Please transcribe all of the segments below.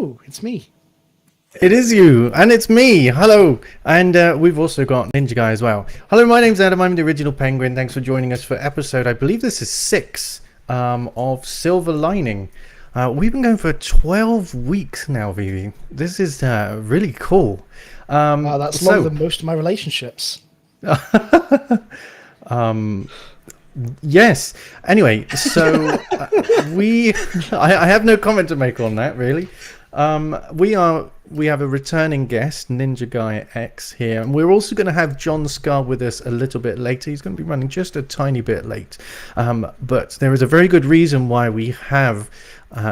Oh, it's me. It is you, and it's me. Hello, and we've also got Ninja Guy as well. Hello, my name's Adam. I'm the original Penguin. Thanks for joining us for episode, I believe this is 6 of Silver Lining. We've been going for 12 weeks now, Vivi. This is really cool. Wow, that's longer than most of my relationships. Yes. Anyway, so I have no comment to make on that, really. We have a returning guest, Ninja Guy X here, and we're also going to have John Scar with us a little bit later. He's going to be running just a tiny bit late, but there is a very good reason why we have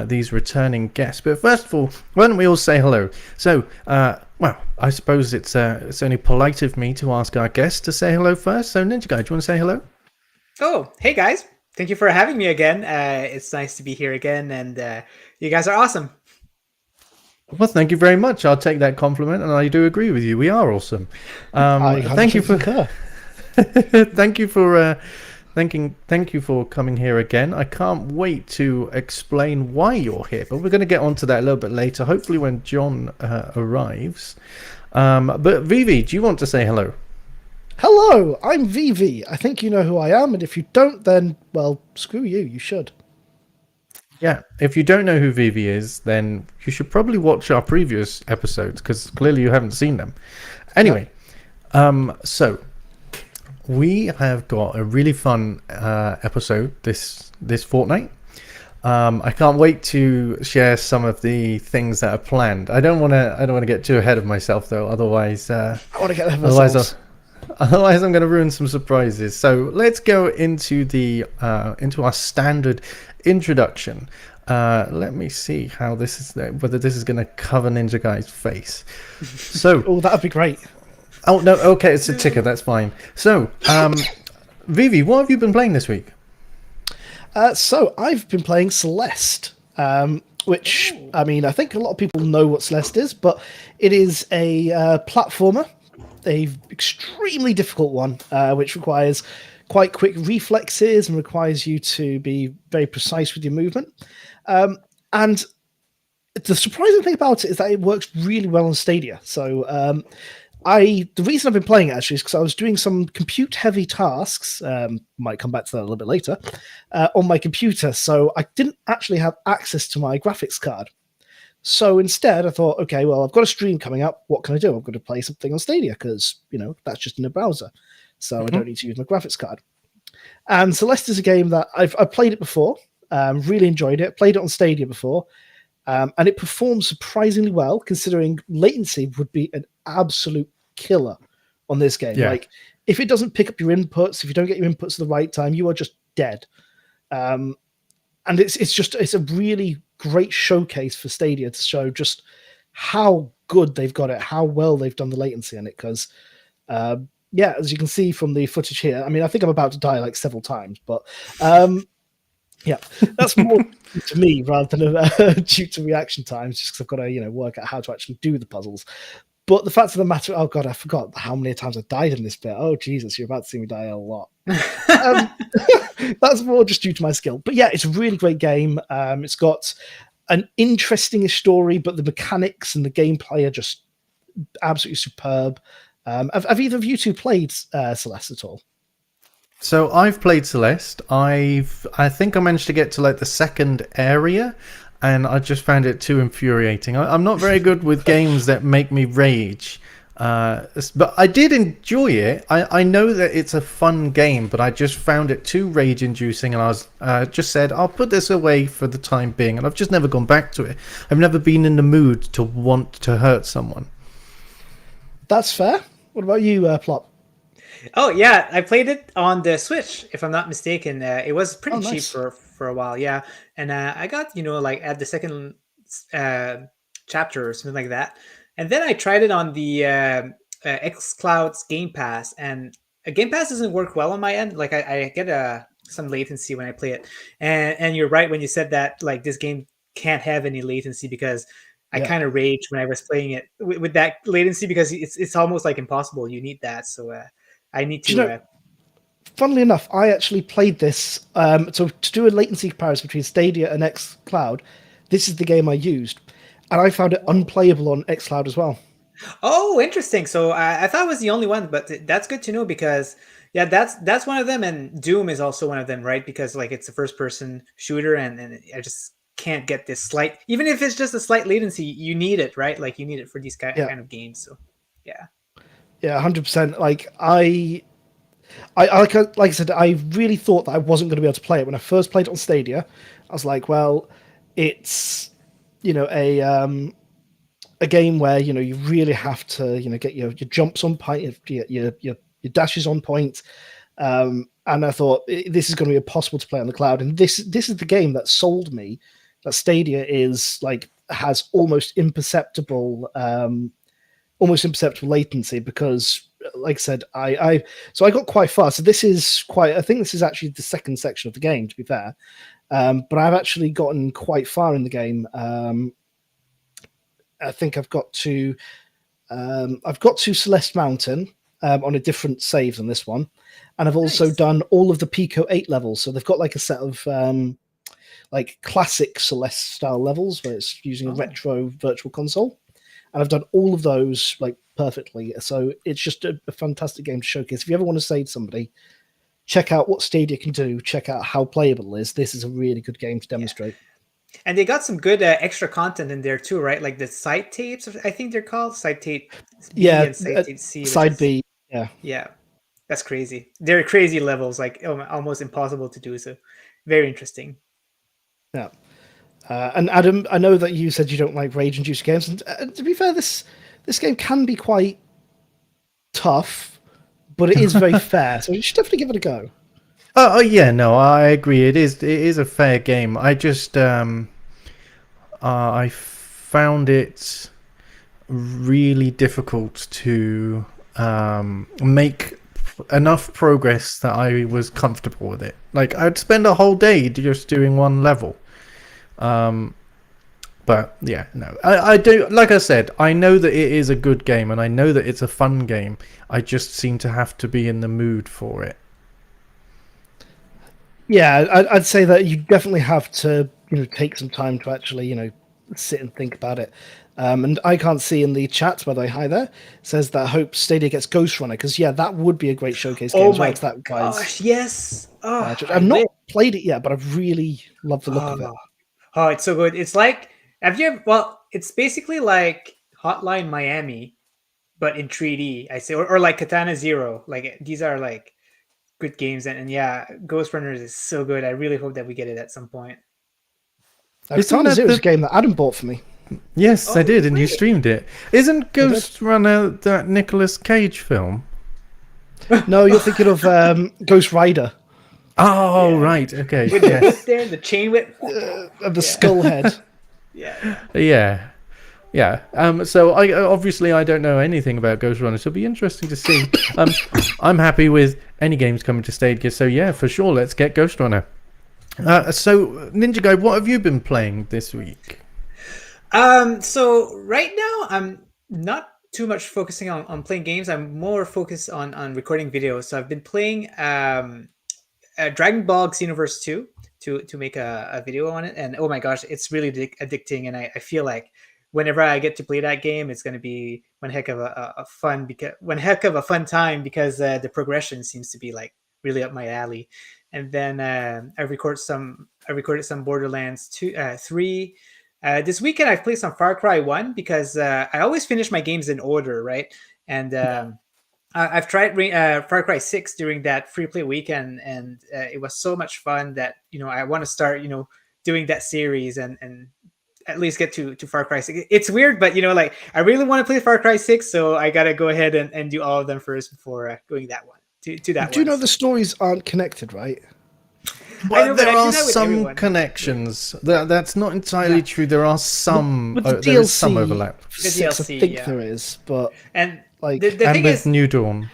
these returning guests. But first of all, why don't we all say hello? So, well, I suppose it's only polite of me to ask our guest to say hello first. So, Ninja Guy, do you want to say hello? Oh, hey guys. Thank you for having me again. It's nice to be here again, and you guys are awesome. Well, thank you very much. I'll take that compliment, and I do agree with you. We are awesome. Thank you for thank you for coming here again. I can't wait to explain why you're here, but we're going to get onto that a little bit later. Hopefully, when John arrives. But Vivi, do you want to say hello? Hello, I'm Vivi. I think you know who I am, and if you don't, then, well, screw you. You should. Yeah, if you don't know who Vivi is, then you should probably watch our previous episodes, because clearly you haven't seen them. Anyway, so we have got a really fun episode this fortnight. I can't wait to share some of the things that are planned. I don't want to get too ahead of myself, though. Otherwise, I want to get ahead of myself. Otherwise, I'm going to ruin some surprises. So let's go into into our standard introduction. Let me see how this is, whether this is going to cover Ninja Guy's face. So, Oh, that'd be great. oh no, okay, it's a ticker. That's fine. So, Vivi, what have you been playing this week? So I've been playing Celeste, which, I mean, I think a lot of people know what Celeste is, but it is a platformer, a extremely difficult one, which requires quite quick reflexes and requires you to be very precise with your movement. And the surprising thing about it is that it works really well on Stadia. So the reason I've been playing it actually is because I was doing some compute-heavy tasks, might come back to that a little bit later, on my computer. So I didn't actually have access to my graphics card. So instead, I thought, okay, well, I've got a stream coming up. What can I do? I'm going to play something on Stadia because, you know, that's just in a browser. So I don't need to use my graphics card. And Celeste is a game that I've played it before, really enjoyed it, played it on Stadia before, and it performs surprisingly well, considering latency would be an absolute killer on this game. Yeah. Like, if it doesn't pick up your inputs, if you don't get your inputs at the right time, you are just dead. And it's a really great showcase for Stadia to show just how good they've got it, how well they've done the latency on it. Because, yeah, as you can see from the footage here, I mean, I think I'm about to die like several times, but yeah, that's more to me rather than due to reaction times, just because I've got to, work out how to actually do the puzzles. But the fact of the matter, oh god, I forgot how many times I died in this bit. Oh Jesus, you're about to see me die a lot. That's more just due to my skill. But yeah, it's a really great game. It's got an interesting story, but the mechanics and the gameplay are just absolutely superb. Have either of you two played Celeste at all? So I've played Celeste. I think I managed to get to like the second area, and I just found it too infuriating. I'm not very good with games that make me rage, but I did enjoy it. I know that it's a fun game, but I just found it too rage-inducing, and I was just said, I'll put this away for the time being, and I've just never gone back to it. I've never been in the mood to want to hurt someone. That's fair. What about you, Plop? Oh yeah, I played it on the Switch, if I'm not mistaken. It was pretty cheap Nice. for a while, yeah. And I got like at the second chapter or something like that. And then I tried it on the xCloud's Game Pass, and Game Pass doesn't work well on my end. Like I get some latency when I play it. And you're right when you said that like this game can't have any latency, because I kind of raged when I was playing it with that latency, because it's almost like impossible. You need that, so I need to. Funnily enough, I actually played this. So to do a latency comparison between Stadia and xCloud, this is the game I used, and I found it unplayable on xCloud as well. Oh, interesting. So I thought it was the only one, but that's good to know because yeah, that's one of them, and Doom is also one of them, right? Because like it's a first person shooter, and I just can't get this slight, even if it's just a slight latency, you need it, right? Like you need it for these Yeah, kind of games. So yeah. yeah, 100%. Like like I said, I really thought that I wasn't going to be able to play it when I first played it on Stadia. I was like, well, it's a game where you really have to get your jumps on point, your dashes on point. And I thought this is going to be impossible to play on the cloud. And this is the game that sold me that Stadia is like has almost imperceptible latency because, like I said, I got quite far. So this is quite. I think this is actually the second section of the game, to be fair. But I've actually gotten quite far in the game. I think I've got to Celeste Mountain on a different save than this one, and I've also Nice. done all of the Pico 8 levels. So they've got like a set of like classic Celeste style levels where it's using a Oh. retro virtual console, and I've done all of those like perfectly. So it's just a fantastic game to showcase. If you ever want to say to somebody, check out what Stadia can do, check out how playable it is, this is a really good game to demonstrate. And they got some good extra content in there too, right? Like the side tapes, I think they're called side tape B Yeah, and side tape C, which side is B. Yeah. yeah, that's crazy. They're crazy levels, like almost impossible to do. So very interesting. Yeah. And Adam, I know that you said you don't like rage-induced games, and to be fair, this game can be quite tough, but it is very fair, so you should definitely give it a go. Oh yeah, no, I agree. It is a fair game. I found it really difficult to make enough progress that I was comfortable with it. Like I'd spend a whole day just doing one level. But yeah, no, I do. Like I said, I know that it is a good game, and I know that it's a fun game. I just seem to have to be in the mood for it. Yeah, I'd say that you definitely have to take some time to actually sit and think about it. And I can't see in the chat, by the way, hi there, says that hope Stadia gets Ghost Runner, because yeah, that would be a great showcase game Oh as well. my 'Cause that guy's gosh, yes. Oh, I've not played it yet, but I've really loved the look of it. Oh, it's so good. It's like, have you ever, well, it's basically like Hotline Miami, but in 3D, I say, or like Katana Zero. Like these are like good games, and yeah, Ghost Runners is so good. I really hope that we get it at some point. Isn't Katana that Zero is a the... game that Adam bought for me. Yes, Oh, I did, and you really? streamed it. Isn't Ghost Runner that Nicolas Cage film? No, you're thinking of Ghost Rider Oh, Yeah. right. Okay. With the Yes. whip there, the chain whip. of the skull head. Yeah. Yeah. Yeah. So I obviously I don't know anything about Ghost Runner, so it'll be interesting to see. I'm happy with any games coming to Stadia, so yeah, for sure, let's get Ghost Runner. So Ninja Guy, what have you been playing this week? So right now I'm not too much focusing on playing games. I'm more focused on recording videos. So I've been playing Dragon Ball Xenoverse 2 to make a video on it, and oh my gosh, it's really addicting, and I feel like whenever I get to play that game, it's going to be one heck of a fun time, because the progression seems to be like really up my alley. And then I recorded some Borderlands 3. This weekend I've played some Far Cry 1, because I always finish my games in order, right? And I've tried Far Cry 6 during that free play weekend, and it was so much fun that I want to start doing that series, and at least get to Far Cry 6. It's weird, but like I really want to play Far Cry 6, so I gotta go ahead and do all of them first before going that one to that Do you one. know the stories aren't connected, right? I know, but There I do are that with some everyone. connections. That's not entirely true. There are some. With the there is DLC, some overlap. for The 6, DLC, I think yeah. there is, but And like, the And thing with is, New Dawn.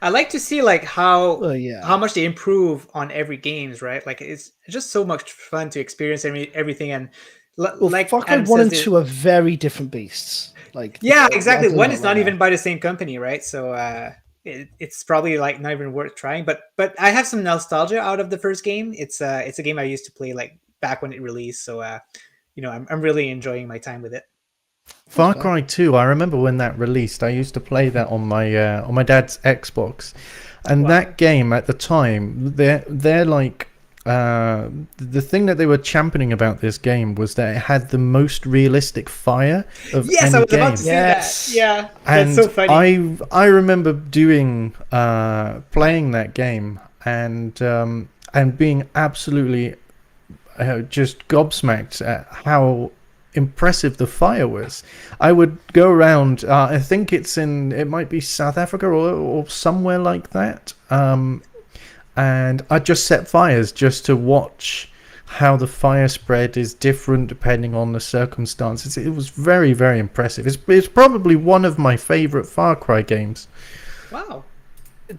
I like to see like how yeah. how much they improve on every games, right? Like it's just so much fun to experience everything, and Well, like Far Cry Adam 1 says, and 2 are very different beasts. Like, yeah, I'll exactly. tell you One that is right not now. even by the same company, right? So it's probably like not even worth trying. But I have some nostalgia out of the first game. It's a game I used to play like back when it released. So I'm really enjoying my time with it. Far Cry 2. I remember when that released. I used to play that on my dad's Xbox, and that game at the time, they're like the thing that they were championing about this game was that it had the most realistic fire of Yes, any I was game. about to say that. Yeah, And that's so funny. I remember doing playing that game and being absolutely just gobsmacked at how impressive the fire was. I would go around. I think it might be South Africa or somewhere like that. And I just set fires just to watch how the fire spread is different depending on the circumstances. It was very, very impressive. It's probably one of my favorite Far Cry games. Wow.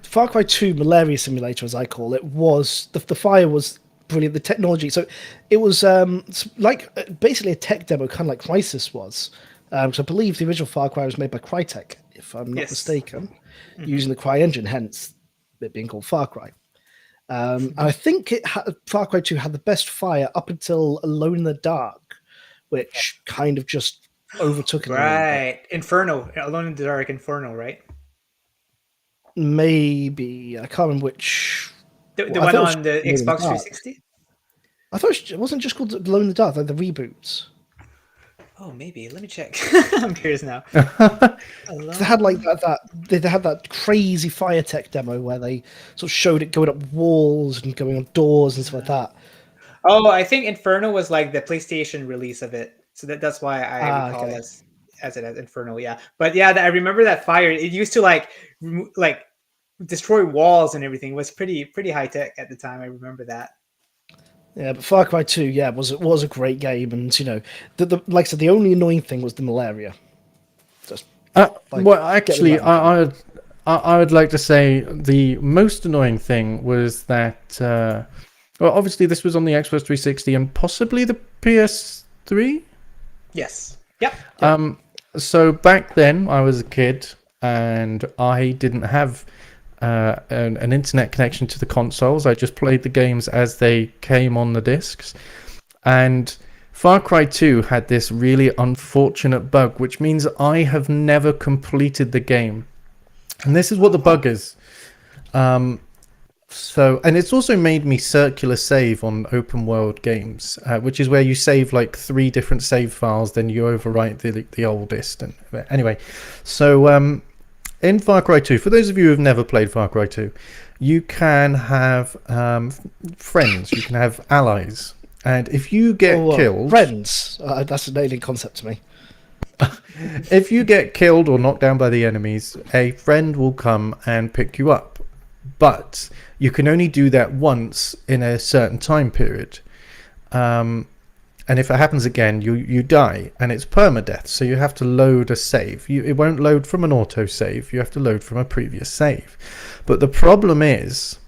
Far Cry 2 Malaria Simulator, as I call it, was the fire was brilliant. The technology, so it was like basically a tech demo, kind of like Crysis was. Because I believe the original Far Cry was made by Crytek, if I'm not mistaken, using the Cry engine, hence it being called Far Cry. And I think Far Cry 2 had the best fire up until Alone in the Dark, which kind of just overtook it. Right, Inferno, Alone in the Dark, Inferno, right? Maybe I can't remember which. The one on the Xbox 360. I thought it wasn't just called Alone in the Dark, like the reboots. Oh, maybe. Let me check. I'm curious now. They had like they had that crazy fire tech demo where they sort of showed it going up walls and going on doors and stuff like that. Oh, I think Inferno was like the PlayStation release of it, so that's why I recall as Inferno. Yeah, but yeah, I remember that fire. It used to like destroy walls and everything. It was pretty high tech at the time. I remember that. Yeah, but Far Cry 2, was a great game, and like I said, the only annoying thing was the malaria. Just well, actually, I would like to say the most annoying thing was that well, obviously this was on the Xbox 360 and possibly the PS3. Yes. Yep. So back then I was a kid and I didn't have an internet connection to the consoles. I just played the games as they came on the discs. And Far Cry 2 had this really unfortunate bug, which means I have never completed the game. And this is what the bug is. And it's also made me circular save on open world games, which is where you save like 3 different save files, then you overwrite the oldest. And anyway, so in Far Cry 2, for those of you who have never played Far Cry 2, you can have friends, you can have allies, and if you get killed... Friends? That's an alien concept to me. If you get killed or knocked down by the enemies, a friend will come and pick you up. But you can only do that once in a certain time period. And if it happens again, you die, and it's permadeath, so you have to load a save. It won't load from an autosave, you have to load from a previous save. But the problem is,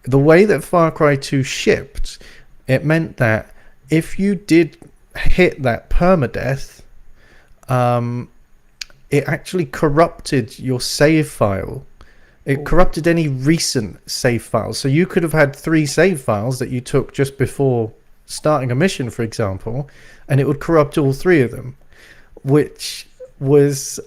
the way that Far Cry 2 shipped, it meant that if you did hit that permadeath, it actually corrupted your save file. It corrupted any recent save files. So you could have had 3 save files that you took just before starting a mission, for example, and it would corrupt all 3 of them, which was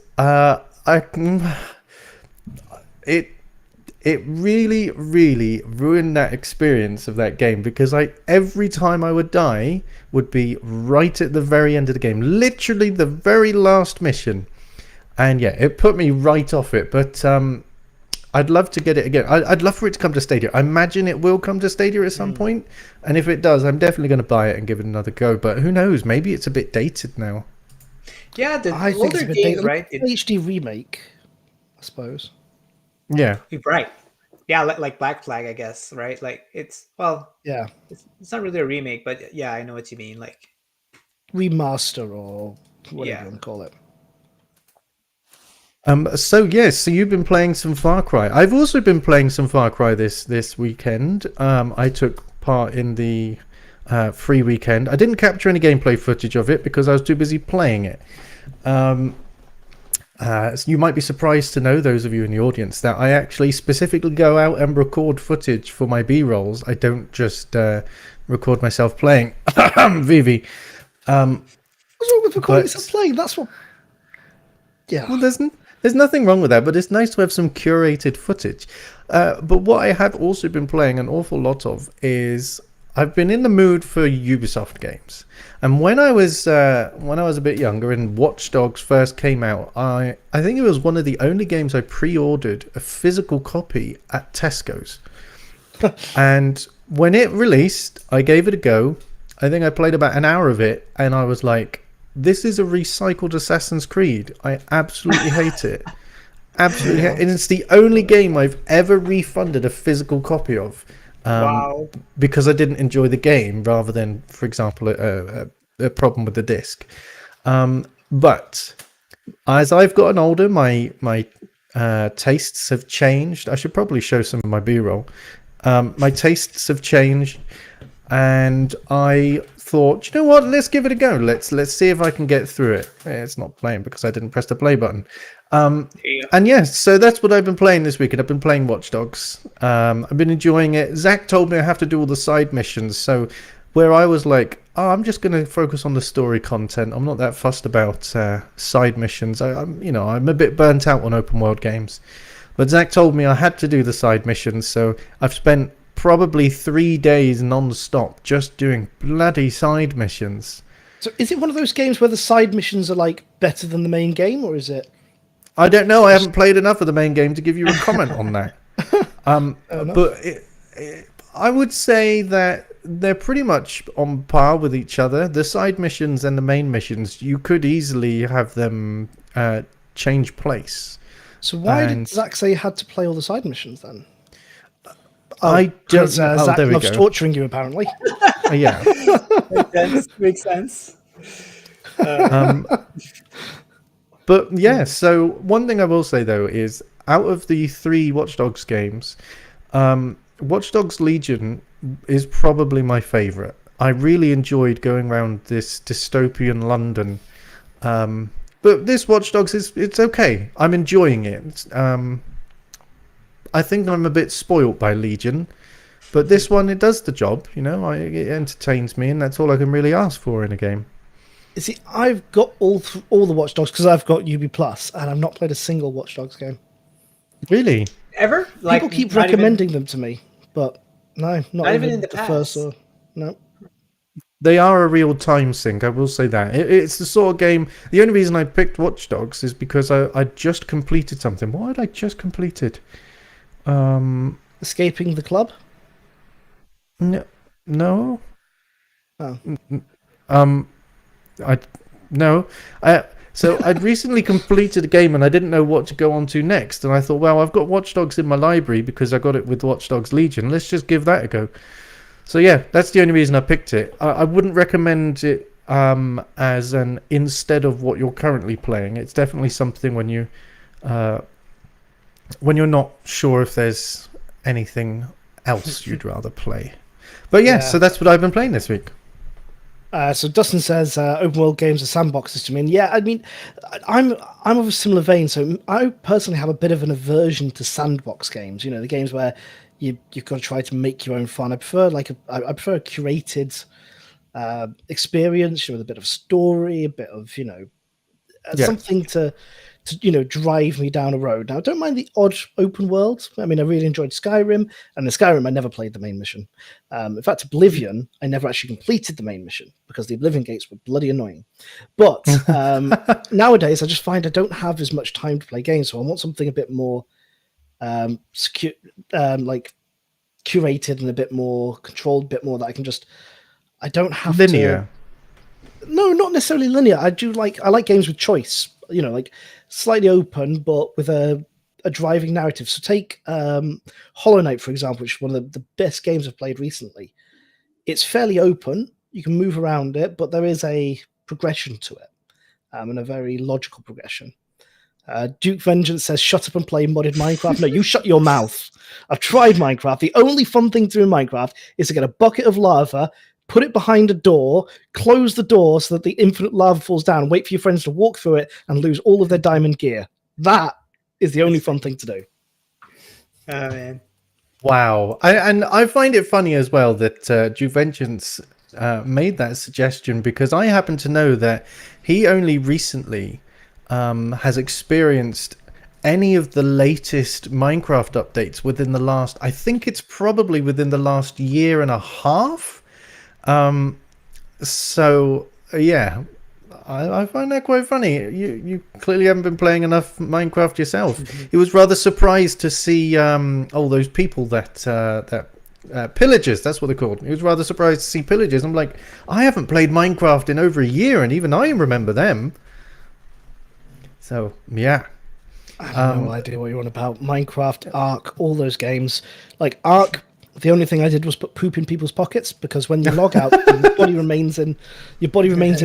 it really, really ruined that experience of that game, because every time I would die would be right at the very end of the game, literally the very last mission, and yeah, it put me right off it. But I'd love to get it again. I'd love for it to come to Stadia. I imagine it will come to Stadia at some point, and if it does, I'm definitely going to buy it and give it another go. But who knows? Maybe it's a bit dated now. Yeah, the older games, right? HD remake, I suppose. Yeah. Right. Yeah, like Black Flag, I guess, right? Like it's not really a remake, but yeah, I know what you mean. Like remaster or whatever you want to call it. So you've been playing some Far Cry. I've also been playing some Far Cry this weekend. I took part in the free weekend. I didn't capture any gameplay footage of it because I was too busy playing it. So you might be surprised to know, those of you in the audience, that I actually specifically go out and record footage for my B-rolls. I don't just record myself playing. Vivi. What's wrong with recording yourself playing? That's what Yeah. Well, there's nothing wrong with that, but it's nice to have some curated footage. But what I have also been playing an awful lot of is I've been in the mood for Ubisoft games. And when I was a bit younger and Watch Dogs first came out, I think it was one of the only games I pre-ordered a physical copy at Tesco's. And when it released, I gave it a go. I think I played about an hour of it, and I was like, this is a recycled Assassin's Creed. I absolutely hate it. Absolutely hate it. And it's the only game I've ever refunded a physical copy of. Wow. Because I didn't enjoy the game, rather than, for example, a problem with the disc. But as I've gotten older, my tastes have changed. I should probably show some of my B-roll. My tastes have changed, and I thought, you know what? Let's give it a go. Let's see if I can get through it. It's not playing because I didn't press the play button. And yes, so that's what I've been playing this weekend. I've been playing Watch Dogs. I've been enjoying it. Zach told me I have to do all the side missions, so where I was like, oh, I'm just going to focus on the story content. I'm not that fussed about side missions. I'm a bit burnt out on open world games. But Zach told me I had to do the side missions, so I've spent probably 3 days non-stop just doing bloody side missions. So is it one of those games where the side missions are like better than the main game, or is it? I don't know. I haven't played enough of the main game to give you a comment on that. But I would say that they're pretty much on par with each other. The side missions and the main missions, you could easily have them change place. So why did Zach say you had to play all the side missions then? I don't know. Zach there we loves go. torturing you, apparently. Yeah. Makes sense. But yeah, so one thing I will say though is, out of the 3 Watch Dogs games, Watch Dogs Legion is probably my favourite. I really enjoyed going around this dystopian London. But this Watch Dogs it's okay. I'm enjoying it. I think I'm a bit spoilt by Legion, but this one, it does the job. You know, it entertains me, and that's all I can really ask for in a game. You see, I've got all the Watch Dogs because I've got UB Plus, and I've not played a single Watch Dogs game. Really? Ever? People keep recommending them to me, but no, not even in the first. Or no. They are a real time sink, I will say that. It's the sort of game... The only reason I picked Watch Dogs is because I just completed something. What had I just completed? Escaping the club? No. Oh. So I'd recently completed a game and I didn't know what to go on to next. And I thought, well, I've got Watch Dogs in my library because I got it with Watch Dogs Legion. Let's just give that a go. So yeah, that's the only reason I picked it. I wouldn't recommend it as an instead of what you're currently playing. It's definitely something when you're not sure if there's anything else you'd rather play. But yeah, so that's what I've been playing this week. So Dustin says open world games are sandboxes to me. And yeah, I mean, I'm of a similar vein. So I personally have a bit of an aversion to sandbox games. You know, the games where you've got to try to make your own fun. I prefer I prefer a curated experience, with a bit of story, a bit of something to drive me down a road. Now, I don't mind the odd open world. I mean, I really enjoyed Skyrim, and in Skyrim, I never played the main mission. In fact, Oblivion, I never actually completed the main mission because the Oblivion gates were bloody annoying. But nowadays, I just find I don't have as much time to play games, so I want something a bit more curated and a bit more controlled, a bit more that I don't have linear. No, not necessarily linear. I like games with choice. Like slightly open, but with a driving narrative. So take Hollow Knight, for example, which is one of the best games I've played recently. It's fairly open. You can move around it, but there is a progression to it, and a very logical progression. Duke Vengeance says, shut up and play modded Minecraft. No, you shut your mouth. I've tried Minecraft. The only fun thing to do in Minecraft is to get a bucket of lava, put it behind a door, close the door so that the infinite lava falls down, wait for your friends to walk through it and lose all of their diamond gear. That is the only fun thing to do. Oh, man. Wow. And I find it funny as well that Duke Vengeance made that suggestion, because I happen to know that he only recently has experienced any of the latest Minecraft updates within the last, I think it's probably within the last year and a half. So yeah, I find that quite funny. You clearly haven't been playing enough Minecraft yourself. He was rather surprised to see all those people that pillagers. That's what they're called. He was rather surprised to see pillagers. I'm like, I haven't played Minecraft in over a year, and even I remember them. So yeah. I have no idea what you're on about. Minecraft, Ark, all those games. Like Ark, the only thing I did was put poop in people's pockets, because when you log out, your body remains in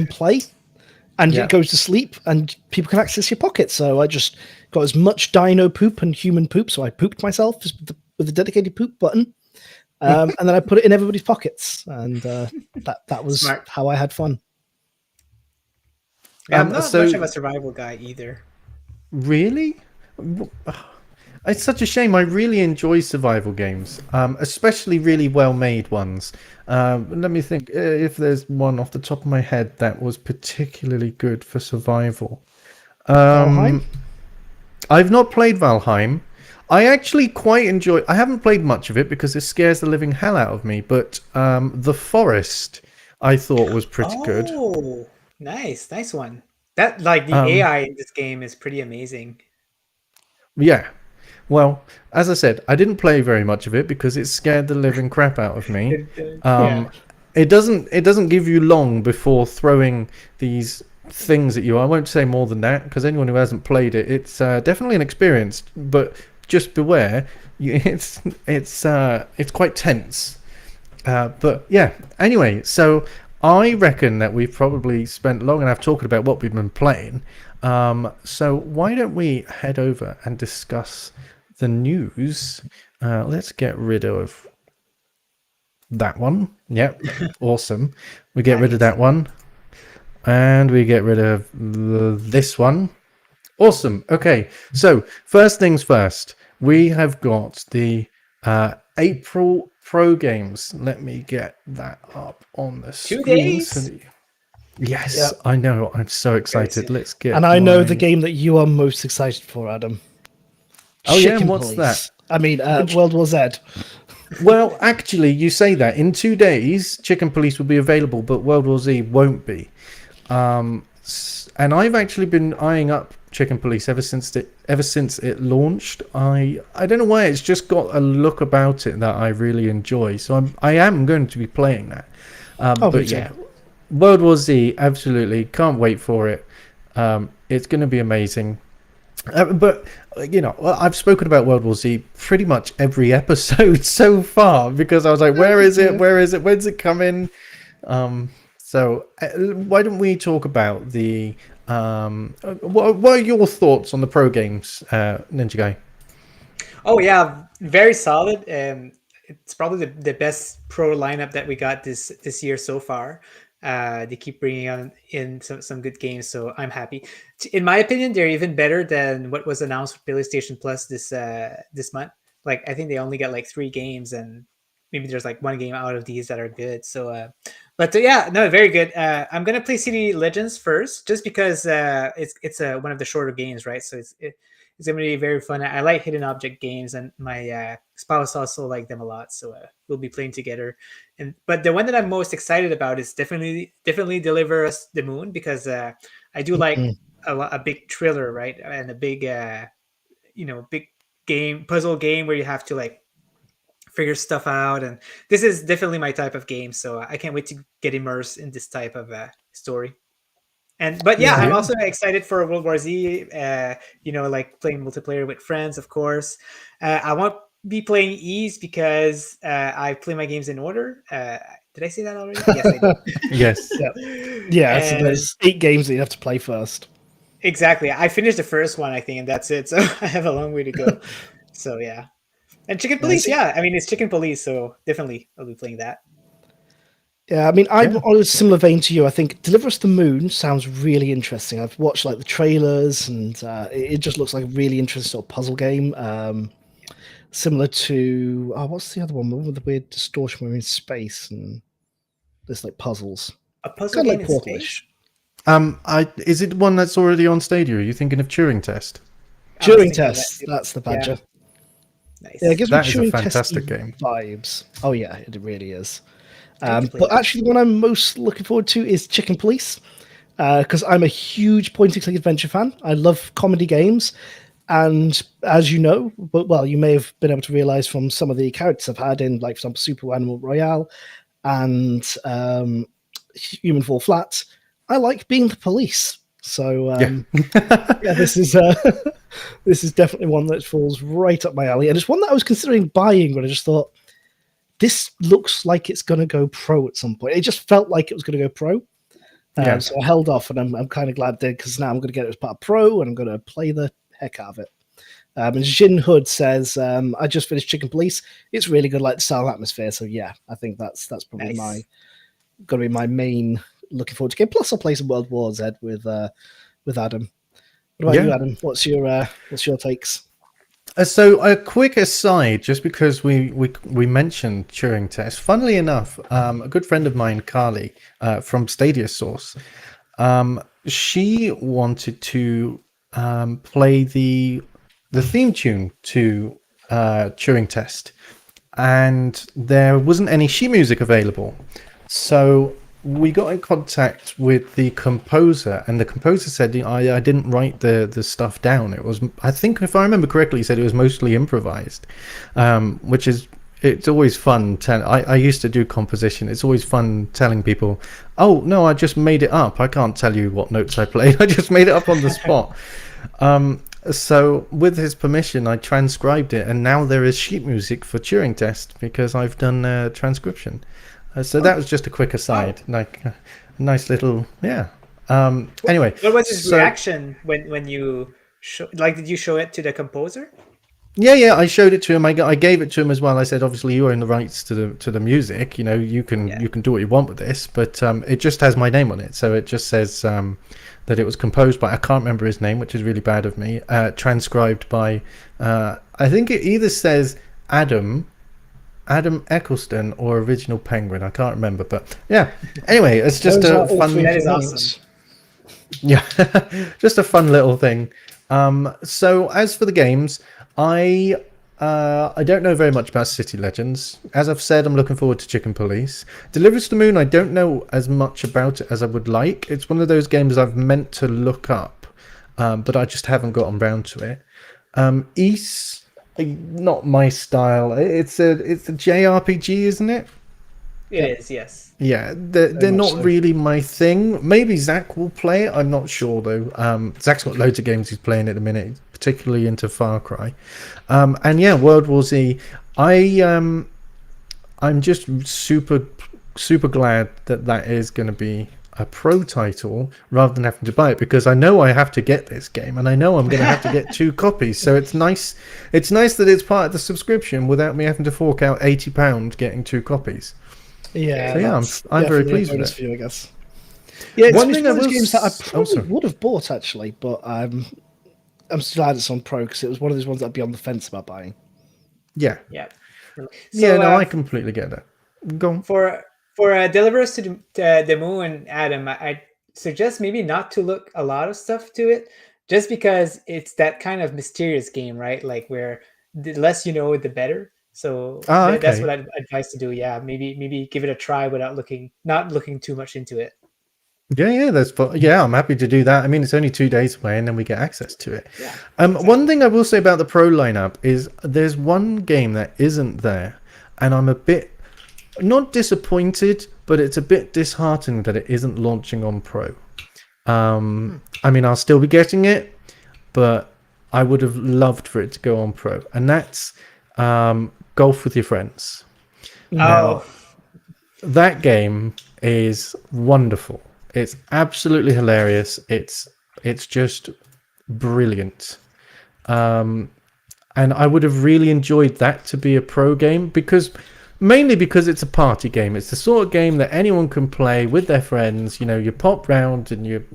play, and it goes to sleep, and people can access your pockets. So I just got as much dino poop and human poop, so I pooped myself with a dedicated poop button, and then I put it in everybody's pockets, and that was Smart. how I had fun. Yeah, I'm not much of a survival guy either. Really? It's such a shame. I really enjoy survival games, especially really well-made ones. Let me think if there's one off the top of my head that was particularly good for survival. Valheim? I've not played Valheim. I actually quite enjoy. I haven't played much of it because it scares the living hell out of me. But The Forest, I thought was pretty good. Oh, nice one. That the AI in this game is pretty amazing. Yeah. Well, as I said, I didn't play very much of it because it scared the living crap out of me. It doesn't give you long before throwing these things at you. I won't say more than that, because anyone who hasn't played it, it's definitely an experience. But just beware, it's quite tense. But yeah. Anyway, so I reckon that we've probably spent long enough talking about what we've been playing. So why don't we head over and discuss the news? Let's get rid of that one. Yep, awesome. We get rid of that one, and we get rid of this one. Awesome. Okay, so first things first, we have got the April Pro Games. Let me get that up on the screen. 2 days? Yes, Yep. I know. I'm so excited. Let's get. And I know the game that you are most excited for, Adam. Oh yeah, Chicken and what's Police. that? I mean, World War Z. Well, actually, you say that in 2 days, Chicken Police will be available, but World War Z won't be. And I've actually been eyeing up Chicken Police ever since it launched. I don't know why, it's just got a look about it that I really enjoy. So I am going to be playing that. But yeah, World War Z, absolutely can't wait for it. It's going to be amazing. But you know, I've spoken about World War Z pretty much every episode so far, because I was like, where is it? When's it coming? So why don't we talk about the what are your thoughts on the pro games, Ninja Guy? Oh yeah, very solid. It's probably the best pro lineup that we got this year so far. They keep bringing on in some good games, so I'm happy. In my opinion, they're even better than what was announced for PlayStation Plus this month. Like, I think they only got like 3 games, and maybe there's like 1 game out of these that are good. So, yeah, no, very good. I'm gonna play City Legends first, just because it's one of the shorter games, right? So it's gonna be very fun. I like hidden object games, and my spouse also like them a lot. So we'll be playing together. But the one that I'm most excited about is definitely Deliver Us the Moon, because I do like a big thriller, right? And a big big puzzle game where you have to like figure stuff out, and this is definitely my type of game. So I can't wait to get immersed in this type of story. But I'm also excited for World War Z. Like playing multiplayer with friends, of course. I won't be playing Ease because I play my games in order. Did I say that already? Yes, I did. Yes. Yeah. So there's 8 games that you have to play first. Exactly. I finished the first one, I think, and that's it. So I have a long way to go. So yeah. And Chicken Police, I mean, it's Chicken Police, so definitely I'll be playing that. Yeah, I mean, I'm on a similar vein to you. I think Deliver Us the Moon sounds really interesting. I've watched like the trailers, and it just looks like a really interesting sort of puzzle game. Similar to what's the other one? The one with the weird distortion where we're in space and there's like puzzles. A puzzle game in space? Is it one that's already on Stadia? Are you thinking of Turing Test? I was Turing thinking of Test. that. That's the badger. Nice. Yeah, it gives me That is a Turing fantastic Test game. vibes. Oh yeah, it really is. I need to play But that. actually, the one I'm most looking forward to is Chicken Police, because I'm a huge point-and-click adventure fan. I love comedy games, and as you know, well, you may have been able to realize from some of the characters I've had in, like, for example, Super Animal Royale and Human Fall Flat, I like being the police. So yeah, this is this is definitely one that falls right up my alley, and it's one that I was considering buying, but I just thought this looks like it's going to go pro at some point. It just felt like it was going to go pro. Yeah. So I held off, and I'm kind of glad I did, because now I'm going to get it as part of pro, and I'm going to play the heck out of it. And Jin Hood says, I just finished Chicken Police. It's really good, like the style and atmosphere. So yeah, I think that's probably Nice. going to be my main looking forward to game. Plus, I'll play some World War Z with Adam. What about you, Adam? What's your takes? So a quick aside, just because we mentioned Turing Test. Funnily enough, a good friend of mine, Carly, from Stadia Source, she wanted to play the theme tune to Turing Test, and there wasn't any sheet music available. So we got in contact with the composer, and the composer said, I didn't write the stuff down. It was, I think, if I remember correctly, he said it was mostly improvised, which is, it's always fun. I used to do composition. It's always fun telling people, oh, no, I just made it up. I can't tell you what notes I played. I just made it up on the spot. So with his permission, I transcribed it, and now there is sheet music for Turing Test because I've done transcription. So that was just a quick aside, like a nice little, yeah. Anyway, What was his reaction when you did you show it to the composer? Yeah, I showed it to him. I gave it to him as well. I said, obviously, you own the rights to the music. You know, you can do what you want with this, but it just has my name on it. So it just says that it was composed by, I can't remember his name, which is really bad of me. Transcribed by, I think it either says Adam Eccleston or Original Penguin. I can't remember, but yeah. Anyway, it's just a fun. That is awesome. Yeah, just a fun little thing. So as for the games, I don't know very much about City Legends. As I've said, I'm looking forward to Chicken Police. Deliverance to the Moon, I don't know as much about it as I would like. It's one of those games I've meant to look up, but I just haven't gotten round to it. East, not my style. It's a JRPG, isn't it? It is, yes. Yeah, they're not really my thing. Maybe Zach will play it. I'm not sure though. Zach's got loads of games he's playing at the minute, particularly into Far Cry. And yeah, World War Z. I'm just super glad that is going to be a pro title rather than having to buy it, because I know I have to get this game, and I know I'm going to have to get 2 copies. So it's nice that it's part of the subscription without me having to fork out £80 getting 2 copies. Yeah, so yeah, I'm very pleased with it. For you, I guess. Yeah, it's One one thing of those I will games that I probably sorry. would have bought actually, but I'm still glad it's on Pro, because it was one of those ones I'd be on the fence about buying. Yeah. So, yeah, no, I completely get that. Go on. For Deliverance to the Moon, Adam, I suggest maybe not to look a lot of stuff to it, just because it's that kind of mysterious game, right? Like, where the less you know, the better. So that's what I'd advise to do. Yeah, maybe give it a try without not looking too much into it. Yeah, that's fun. Yeah, I'm happy to do that. I mean, it's only 2 days away, and then we get access to it. Yeah, exactly. One thing I will say about the Pro lineup is there's one game that isn't there, and I'm a bit not disappointed, but it's a bit disheartening that it isn't launching on Pro. I mean, I'll still be getting it, but I would have loved for it to go on Pro, and that's Golf with Your Friends. Now, that game is wonderful. It's absolutely hilarious. It's just brilliant. And I would have really enjoyed that to be a pro game, mainly because it's a party game. It's the sort of game that anyone can play with their friends. You know, you pop round and you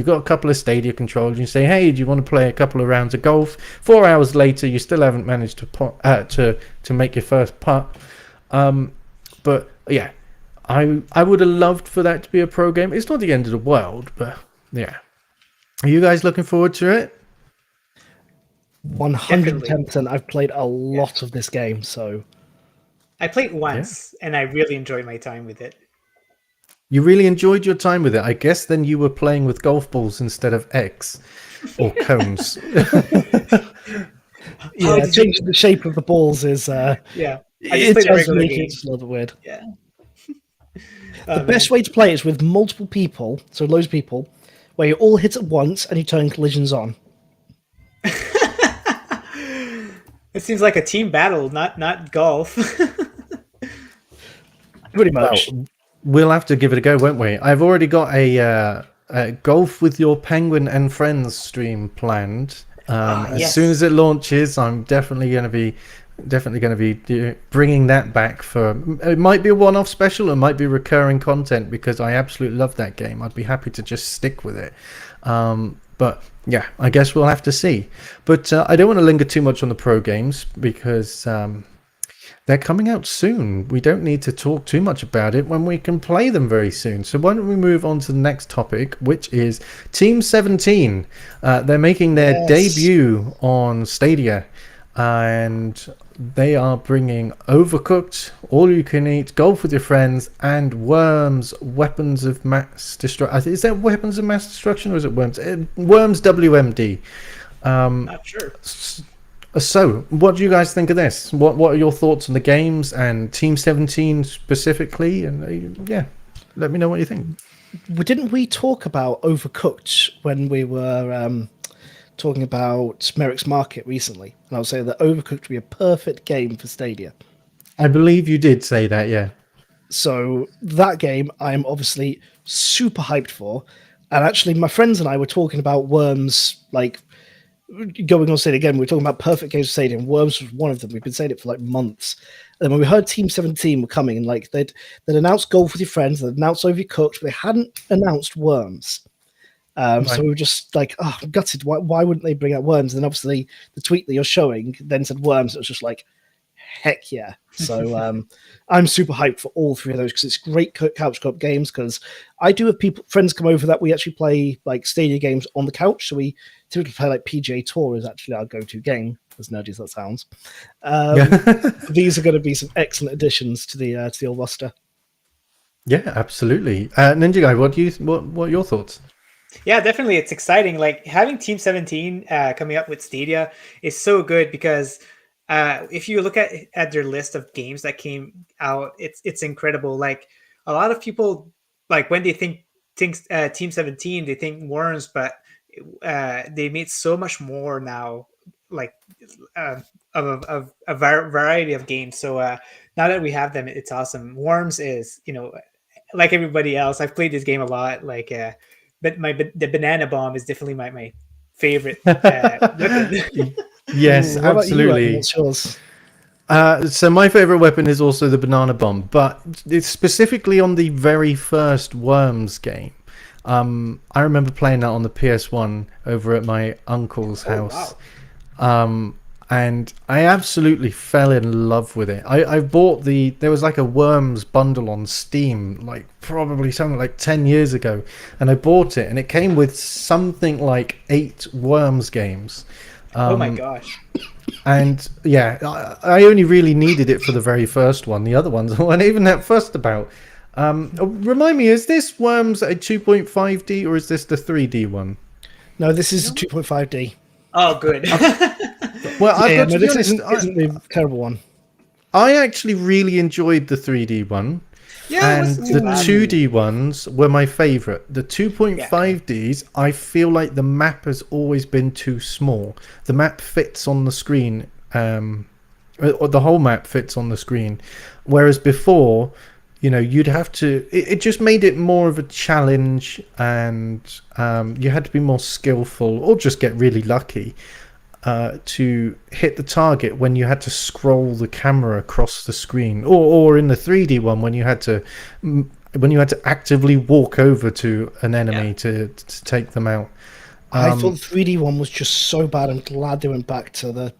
got a couple of Stadia controllers. And you say, "Hey, do you want to play a couple of rounds of golf?" 4 hours later, you still haven't managed to make your first putt. But yeah, I would have loved for that to be a pro game. It's not the end of the world, but Yeah. Are you guys looking forward to it? 110%. I've played a lot of this game, so I played once, and I really enjoyed my time with it. You really enjoyed your time with it. I guess then you were playing with golf balls instead of X or cones. yeah, changing the shape of the balls is Yeah, I just it played a does regular make game. it just a little bit weird. Yeah. The best way to play is with multiple people, so loads of people, where you all hit at once and you turn collisions on. It seems like a team battle, not golf. Pretty much. Well, we'll have to give it a go, won't we? I've already got a golf with your Penguin and Friends stream planned. Yes. As soon as it launches, I'm definitely going to be bringing that back for. It might be a one-off special, it might be recurring content because I absolutely love that game. I'd be happy to just stick with it. But yeah, I guess we'll have to see. But I don't want to linger too much on the pro games because they're coming out soon. We don't need to talk too much about it when we can play them very soon. So why don't we move on to the next topic, which is Team 17. They're making their debut on Stadia, and they are bringing Overcooked, All You Can Eat, Golf with Your Friends, and Worms, Weapons of Mass Destruction. Is that Weapons of Mass Destruction or is it Worms? Worms WMD. Not sure. So, what do you guys think of this? What are your thoughts on the games and Team 17 specifically? And yeah, let me know what you think. Didn't we talk about Overcooked when we were talking about Merrick's Market recently? And I was saying that Overcooked would be a perfect game for Stadia. I believe you did say that, yeah. So that game I'm obviously super hyped for. And actually, my friends and I were talking about Worms, like, going on Stadia again. We were talking about perfect games for Stadia, and Worms was one of them. We've been saying it for like months. And when we heard Team 17 were coming, and like they'd announced Golf with Your Friends, they'd announced Overcooked, but they hadn't announced Worms. Right. So we were just like, oh, I'm gutted. Why wouldn't they bring out Worms? And then obviously the tweet that you're showing then said Worms. It was just like, heck yeah. So I'm super hyped for all three of those because it's great couch co-op games. Because I do have friends come over that we actually play like Stadia games on the couch. So we typically play like PGA Tour is actually our go-to game, as nerdy as that sounds. These are going to be some excellent additions to the old roster. Yeah, absolutely. Ninja Guy, what are your thoughts? Yeah, definitely. It's exciting. Like having Team 17 coming up with Stadia is so good because if you look at their list of games that came out, it's incredible. Like a lot of people, like when they think Team 17, they think Worms, but they made so much more now, like of a variety of games. So now that we have them, it's awesome. Worms is, like everybody else, I've played this game a lot. Like, but the banana bomb is definitely my favorite weapon. Yes, What about you, absolutely. Evan? What's yours? So my favorite weapon is also the banana bomb, but it's specifically on the very first Worms game. I remember playing that on the PS1 over at my uncle's house. Wow. And I absolutely fell in love with it. I bought there was like a Worms bundle on Steam, like probably something like 10 years ago. And I bought it and it came with something like 8 Worms games. Oh my gosh. And yeah, I only really needed it for the very first one. The other ones I wasn't even that fussed about. Remind me, is this Worms a 2.5D or is this the 3D one? No, this is 2.5D. Oh, good. Well, I've got to be this honest, isn't the terrible one. I actually really enjoyed the 3D one. Yeah, And the 2D ones were my favorite. The 2.5Ds, I feel like the map has always been too small. The map fits on the screen, or the whole map fits on the screen. Whereas before, you'd have to. It just made it more of a challenge, and you had to be more skillful or just get really lucky to hit the target when you had to scroll the camera across the screen, or in the 3D one when you had to actively walk over to an enemy to take them out. I thought the 3D one was just so bad. I'm glad they went back to the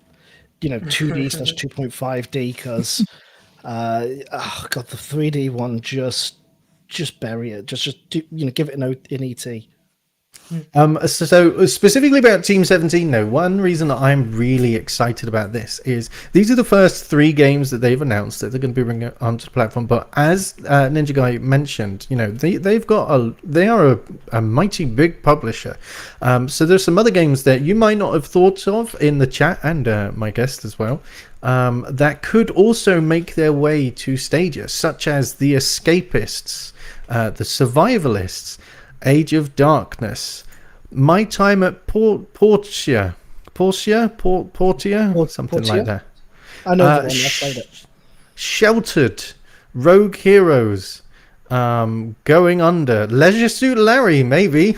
2D/2.5D because God, the 3D one just bury it. Just give it an ET. So specifically about Team 17, though, one reason that I'm really excited about this is these are the first 3 games that they've announced that they're going to be bringing onto the platform. But as Ninja Guy mentioned, they are a mighty big publisher. So there's some other games that you might not have thought of in the chat, and my guest as well, that could also make their way to Stadia, such as The Escapists, The Survivalists, Age of Darkness, My Time at Portia, something like that. I know the one. I played it. Sheltered, Rogue Heroes, Going Under, Leisure Suit Larry, maybe.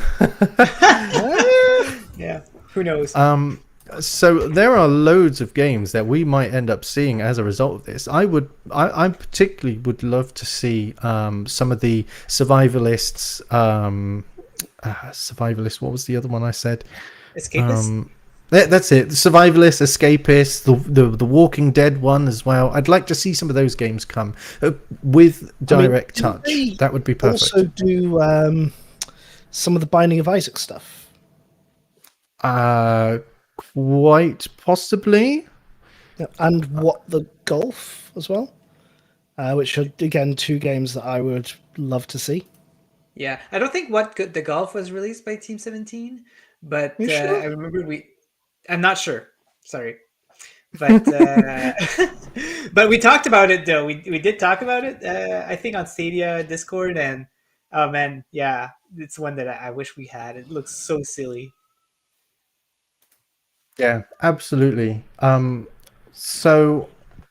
Yeah, who knows? So there are loads of games that we might end up seeing as a result of this. I particularly would love to see some of the survivalists. Survivalist. What was the other one I said? Escapist. That's it. The Survivalist, Escapist, the Walking Dead one as well. I'd like to see some of those games come with direct touch. That would be perfect. Also do some of the Binding of Isaac stuff. Quite possibly. Yeah, and What the Golf as well, which are again 2 games that I would love to see. Yeah, I don't think the Golf was released by Team 17, but sure? I remember I'm not sure. Sorry, but but we talked about it though. We did talk about it. I think on Stadia Discord, and oh man, yeah, it's one that I wish we had. It looks so silly. Yeah, absolutely. So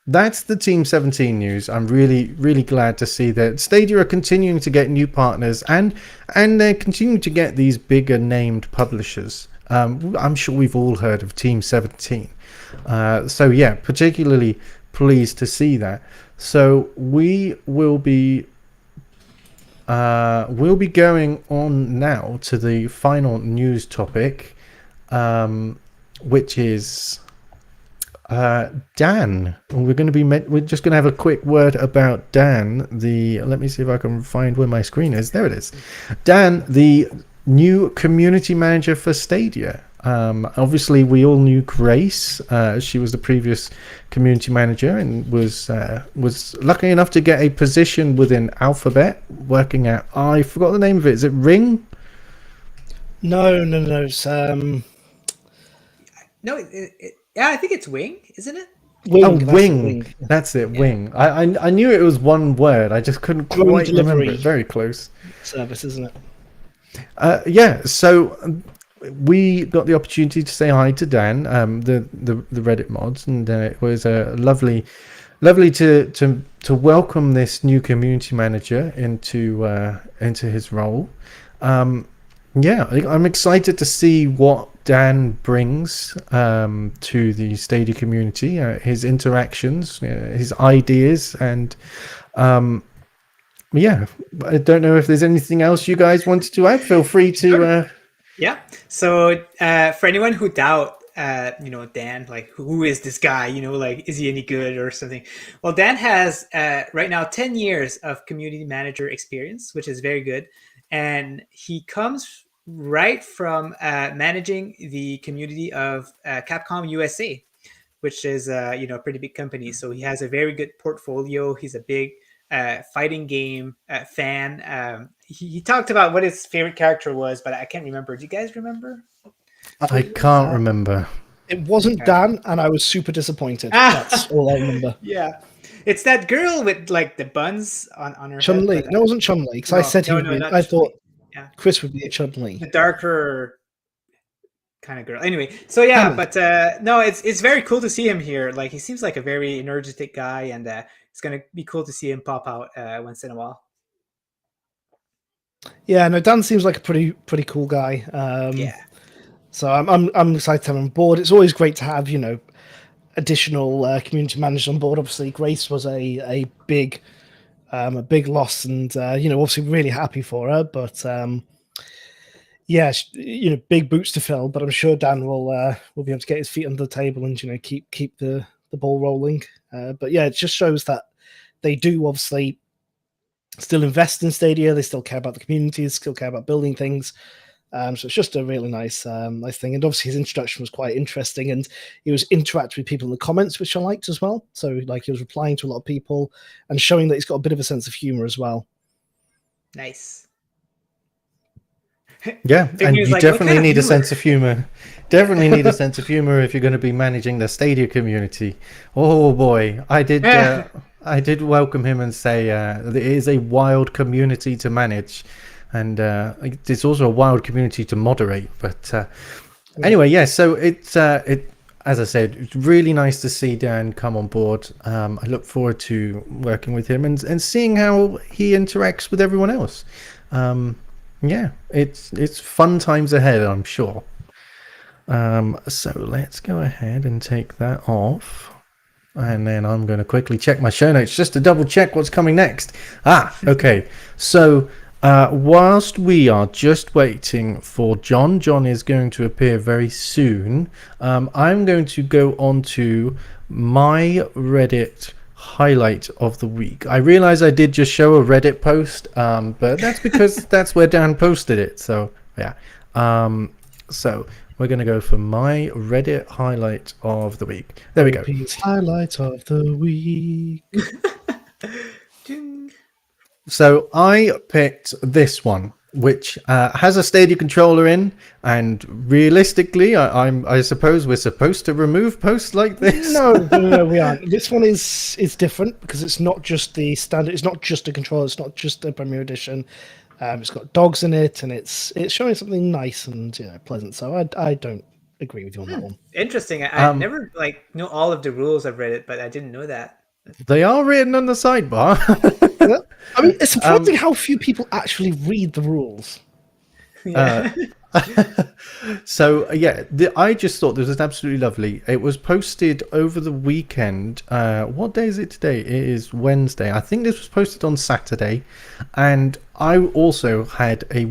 that's the Team 17 news. I'm really, really glad to see that Stadia are continuing to get new partners and they're continuing to get these bigger named publishers. I'm sure we've all heard of Team 17. So yeah, particularly pleased to see that. So we'll be going on now to the final news topic, which is Dan. We're just going to have a quick word about Dan. Let me see if I can find where my screen is. There it is. Dan, the new community manager for Stadia. Obviously, we all knew Grace. She was the previous community manager and was lucky enough to get a position within Alphabet, working at, I forgot the name of it. Is it Ring? No. It's, No, yeah, I think it's Wing, isn't it? Wing. Wing. That's it, yeah. Wing. I knew it was one word. I just couldn't quite remember it. Very close. Service, isn't it? Yeah. So we got the opportunity to say hi to Dan, the Reddit mods, and it was lovely to welcome this new community manager into his role. Yeah, I'm excited to see what Dan brings to the Stadia community, his interactions, his ideas, and yeah, I don't know if there's anything else you guys wanted to add. Feel free to. Yeah. So for anyone who doubt, Dan, like, who is this guy? Like, is he any good or something? Well, Dan has right now 10 years of community manager experience, which is very good. And he comes right from managing the community of Capcom USA, which is a pretty big company. So he has a very good portfolio. He's a big fighting game fan. He talked about what his favorite character was, but I can't remember. Do you guys remember? I can't remember. It wasn't Dan, and I was super disappointed. That's all I remember. Yeah. It's that girl with like the buns on her Chun-Li. head. No, it wasn't Chun-Li, because I said I thought Chris would be a Chun-Li. The darker kind of girl. Anyway, so yeah, but no, it's very cool to see him here. Like, he seems like a very energetic guy, and it's gonna be cool to see him pop out once in a while. Yeah, no, Dan seems like a pretty cool guy. Yeah. So I'm excited to have him on board. It's always great to have additional community managers on board. Obviously, Grace was a big loss, and obviously really happy for her. But yeah, big boots to fill. But I'm sure Dan will be able to get his feet under the table and keep the ball rolling. But yeah, it just shows that they do obviously still invest in Stadia. They still care about the community. They still care about building things. So it's just a really nice nice thing. And obviously his introduction was quite interesting, and he was interacting with people in the comments, which I liked as well. So like he was replying to a lot of people and showing that he's got a bit of a sense of humor as well. Nice. Yeah, and Penguin's you like, definitely "What kind of need a humor?" sense of humor. Definitely need a sense of humor if you're going to be managing the Stadia community. Oh boy, I did welcome him and say that it is a wild community to manage, and it's also a wild community to moderate. But anyway, yeah. So it's as I said, it's really nice to see Dan come on board. I look forward to working with him and seeing how he interacts with everyone else. Yeah, it's fun times ahead, I'm sure. So let's go ahead and take that off. And then I'm going to quickly check my show notes just to double check what's coming next. Okay. So whilst we are just waiting for John is going to appear very soon. I'm going to go on to my Reddit highlight of the week. I realize I did just show a Reddit post, but that's because that's where Dan posted it. So yeah. So we're going to go for my Reddit highlight of the week. There we go. Highlight of the week. Ding. So I picked this one, which has a Stadia controller in, and realistically, I suppose we're supposed to remove posts like this. No, we aren't. This one is different because it's not just the standard. It's not just a controller. It's not just the Premier Edition. It's got dogs in it, and it's showing something nice and pleasant. So I don't agree with you on that one. Interesting. I never know all of the rules of Reddit, but I didn't know that. They are written on the sidebar. I mean, it's surprising how few people actually read the rules. So yeah, I just thought this was absolutely lovely. It was posted over the weekend. What day is it today? It is Wednesday. I think this was posted on Saturday, and I also had I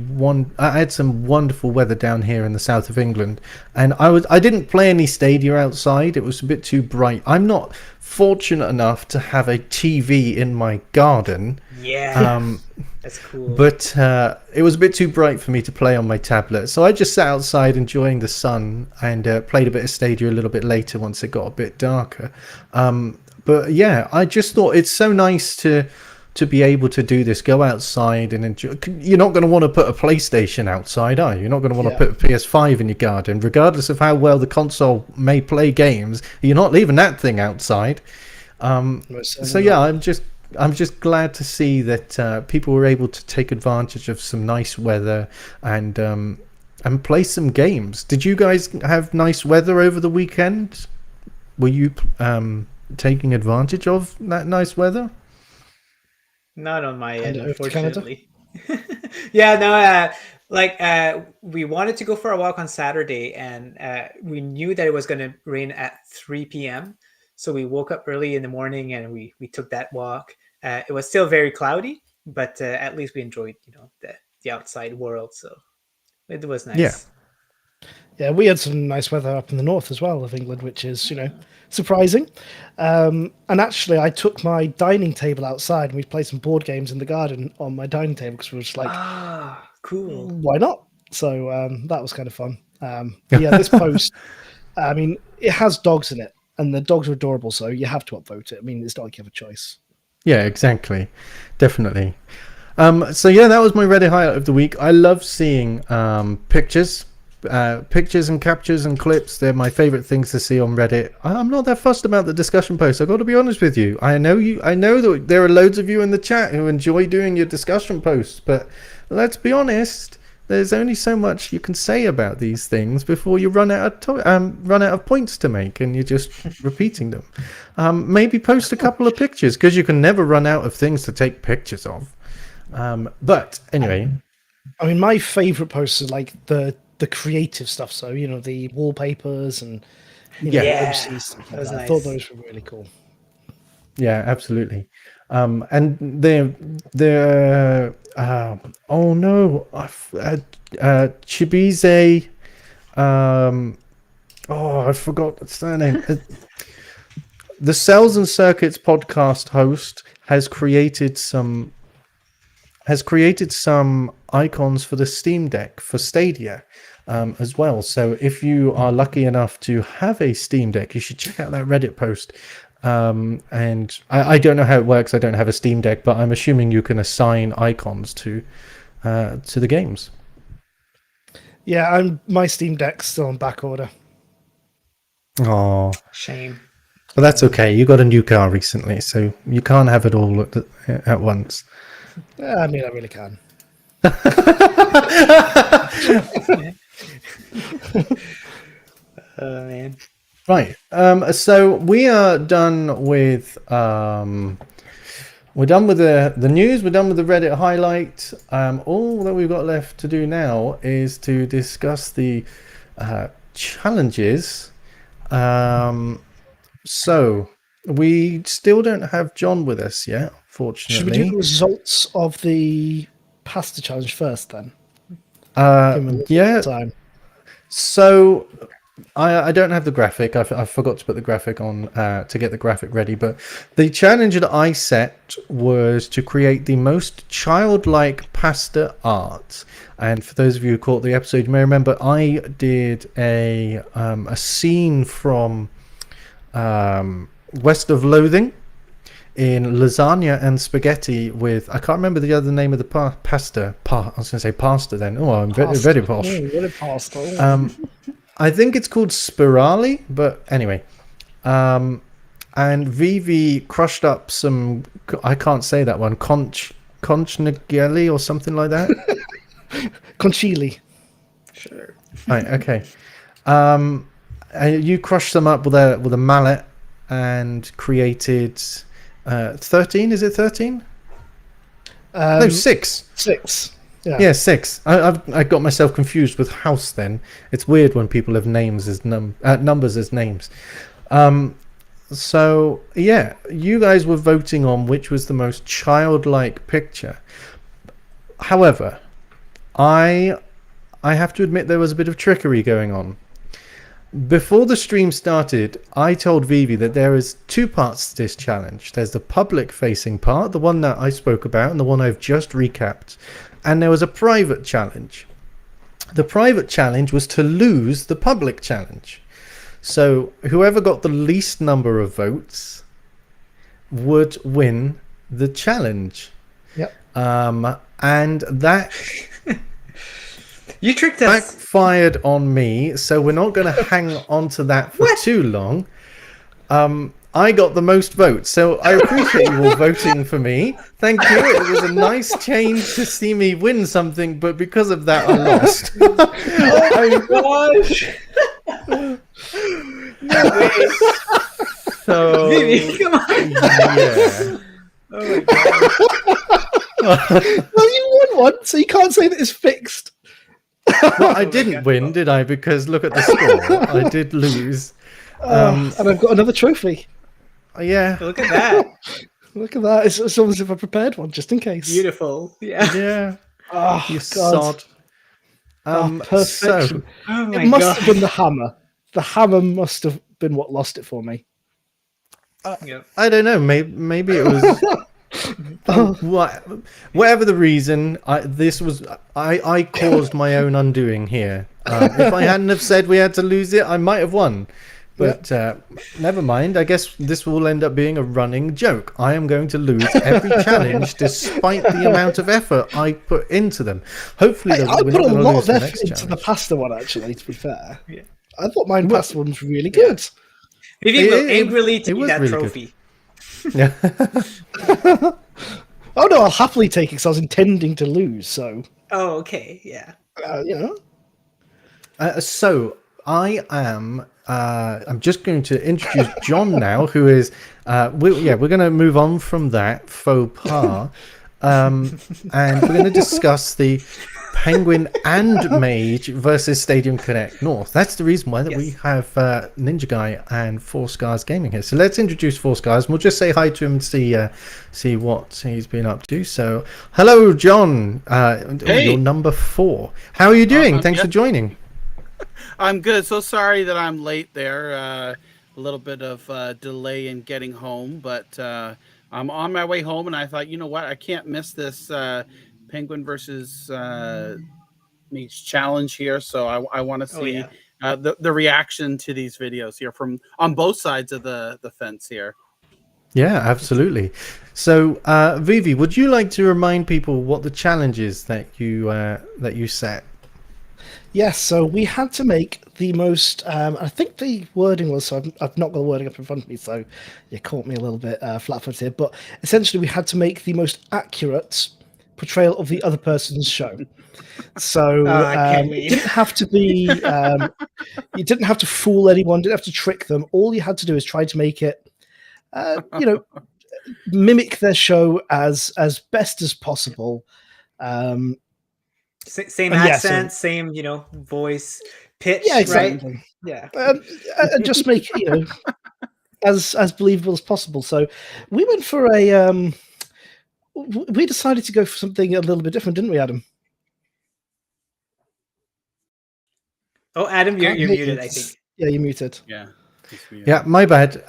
had some wonderful weather down here in the south of England, and I didn't play any Stadia outside. It was a bit too bright. I'm not fortunate enough to have a TV in my garden. Yeah. That's cool. But it was a bit too bright for me to play on my tablet. So I just sat outside enjoying the sun and played a bit of Stadia a little bit later once it got a bit darker. But yeah, I just thought it's so nice to be able to do this, go outside and enjoy. You're not going to want to put a PlayStation outside, are you? You're not going to want to put a PS5 in your garden, regardless of how well the console may play games. You're not leaving that thing outside. So yeah, I'm just glad to see that people were able to take advantage of some nice weather and play some games. Did you guys have nice weather over the weekend? Were you taking advantage of that nice weather? Not on my end, Canada, unfortunately. Yeah, no. We wanted to go for a walk on Saturday, and we knew that it was going to rain at 3 p.m. So we woke up early in the morning and we took that walk. It was still very cloudy, but at least we enjoyed, the outside world. So it was nice. Yeah, we had some nice weather up in the north as well of England, which is, surprising. And actually, I took my dining table outside and we played some board games in the garden on my dining table because we were just like, cool. Why not? So that was kind of fun. Yeah, this post, I mean, it has dogs in it and the dogs are adorable, so you have to upvote it. I mean, it's not like you have a choice. Yeah, exactly. Definitely. So yeah, that was my Reddit highlight of the week. I love seeing pictures and captures and clips. They're my favorite things to see on Reddit. I'm not that fussed about the discussion posts. I've got to be honest with you. I know that there are loads of you in the chat who enjoy doing your discussion posts, but let's be honest, there's only so much you can say about these things before you run out of points to make and you're just repeating them. Maybe post a couple of pictures, because you can never run out of things to take pictures of. But anyway, I mean, my favorite posts are like the creative stuff. So the wallpapers and OC stuff like that. Nice. I thought those were really cool. Yeah, absolutely. And they're oh no, Chibize. I forgot the surname. The Cells and Circuits podcast host has created some icons for the Steam Deck for Stadia as well. So if you are lucky enough to have a Steam Deck, you should check out that Reddit post. And I don't know how it works. I don't have a Steam Deck, but I'm assuming you can assign icons to the games. Yeah, my Steam Deck's still on back order. Oh, Shame. but that's okay. You got a new car recently, so you can't have it all at once. I mean, I really can. Oh man. Right. So we are done with we're done with the news. We're done with the Reddit highlight. All that we've got left to do now is to discuss the challenges. So we still don't have John with us yet, Should we do fortunately. the results of the pasta challenge first, then? Give him a little Yeah. time. So I don't have the graphic. I forgot to put the graphic on to get the graphic ready. But the challenge that I set was to create the most childlike pasta art. And for those of you who caught the episode, you may remember I did a scene from West of Loathing in lasagna and spaghetti with, I can't remember the other name of the pasta. I was going to say pasta then. Oh, I'm very posh. Really pasta. I think it's called Spirali, but anyway. And Vivi crushed up some, I can't say that one, conchnagelli or something like that. Conchili. Sure. Right, okay. And you crushed them up with a mallet and created 13, is it 13? No, 6. 6. Yeah, 6. I got myself confused with house then. It's weird when people have names as numbers as names. So, yeah, you guys were voting on which was the most childlike picture. However, I have to admit there was a bit of trickery going on. Before the stream started, I told Vivi that there is 2 parts to this challenge. There's the public-facing part, the one that I spoke about, and the one I've just recapped. And there was a private challenge. The private challenge was to lose the public challenge. So whoever got the least number of votes would win the challenge. Yep. And that You tricked us. backfired on me, so we're not going to hang on to that for too long. I got the most votes, so I appreciate you all voting for me. Thank you. It was a nice change to see me win something, but because of that, I lost. Oh my gosh. No way. So, Vivi, come on. yeah. Oh my god. Well, you won one, so you can't say that it's fixed. Well, I didn't win, did I? Because look at the score. I did lose. And I've got another trophy. Yeah. Look at that. Look at that. It's almost as if I prepared one, just in case. Beautiful. Yeah. Yeah. Oh, You God. sod. Perfection. Oh my It must god. have been the hammer. The hammer must have been what lost it for me. Yep. I don't know. Maybe it was whatever the reason. I caused my own undoing here. If I hadn't have said we had to lose it, I might have won. But never mind. I guess this will end up being a running joke. I am going to lose every challenge, despite the amount of effort I put into them. Hopefully, Hey, I we're put not a going to lot lose of the effort next into the challenge. pasta one, actually, to be fair. Yeah. I thought mine pasta one was really good. Vivi will It angrily it take was that really good. trophy. Yeah. Oh, no, I'll happily take it because I was intending to lose, so, Oh, okay. Yeah. you know. So I am. I'm just going to introduce John now, who is. We're going to move on from that faux pas, and we're going to discuss the Penguin and Mage versus Stadium Connect North. That's the reason why that we have Ninja Guy and Four Scars Gaming here. So let's introduce Four Scars, and we'll just say hi to him and see what he's been up to. So hello, John. Hey. You're number 4. How are you doing? Thanks for joining. I'm good. So sorry that I'm late there. A little bit of delay in getting home, but I'm on my way home, and I thought, you know what? I can't miss this Penguin versus Mage challenge here, so I want to see the reaction to these videos here from on both sides of the fence here. Yeah, absolutely. So, Vivi, would you like to remind people what the challenge is that you set? Yes, so we had to make the most. I think the wording was. So I've not got the wording up in front of me, so you caught me a little bit flat-footed here. But essentially, we had to make the most accurate portrayal of the other person's show. So it didn't have to be. You didn't have to fool anyone. Didn't have to trick them. All you had to do is try to make it. Mimic their show as best as possible. Same accent, same voice, pitch. Yeah, exactly. Right? Yeah, and just make it as believable as possible. So we went for a. We decided to go for something a little bit different, didn't we, Adam? Oh, Adam, you're muted. I think. Yeah, you're muted. Yeah. Yeah, my bad.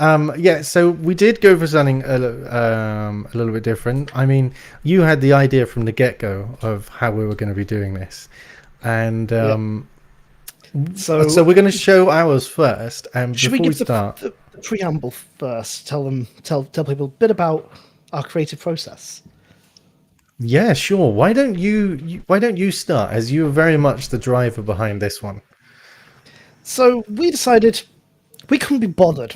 So we did go for something a little bit different. I mean, you had the idea from the get-go of how we were going to be doing this, and so we're going to show ours first. And should before we give start, the preamble first? Tell people a bit about our creative process. Yeah, sure. Why don't you start, as you are very much the driver behind this one? So we decided. We couldn't be bothered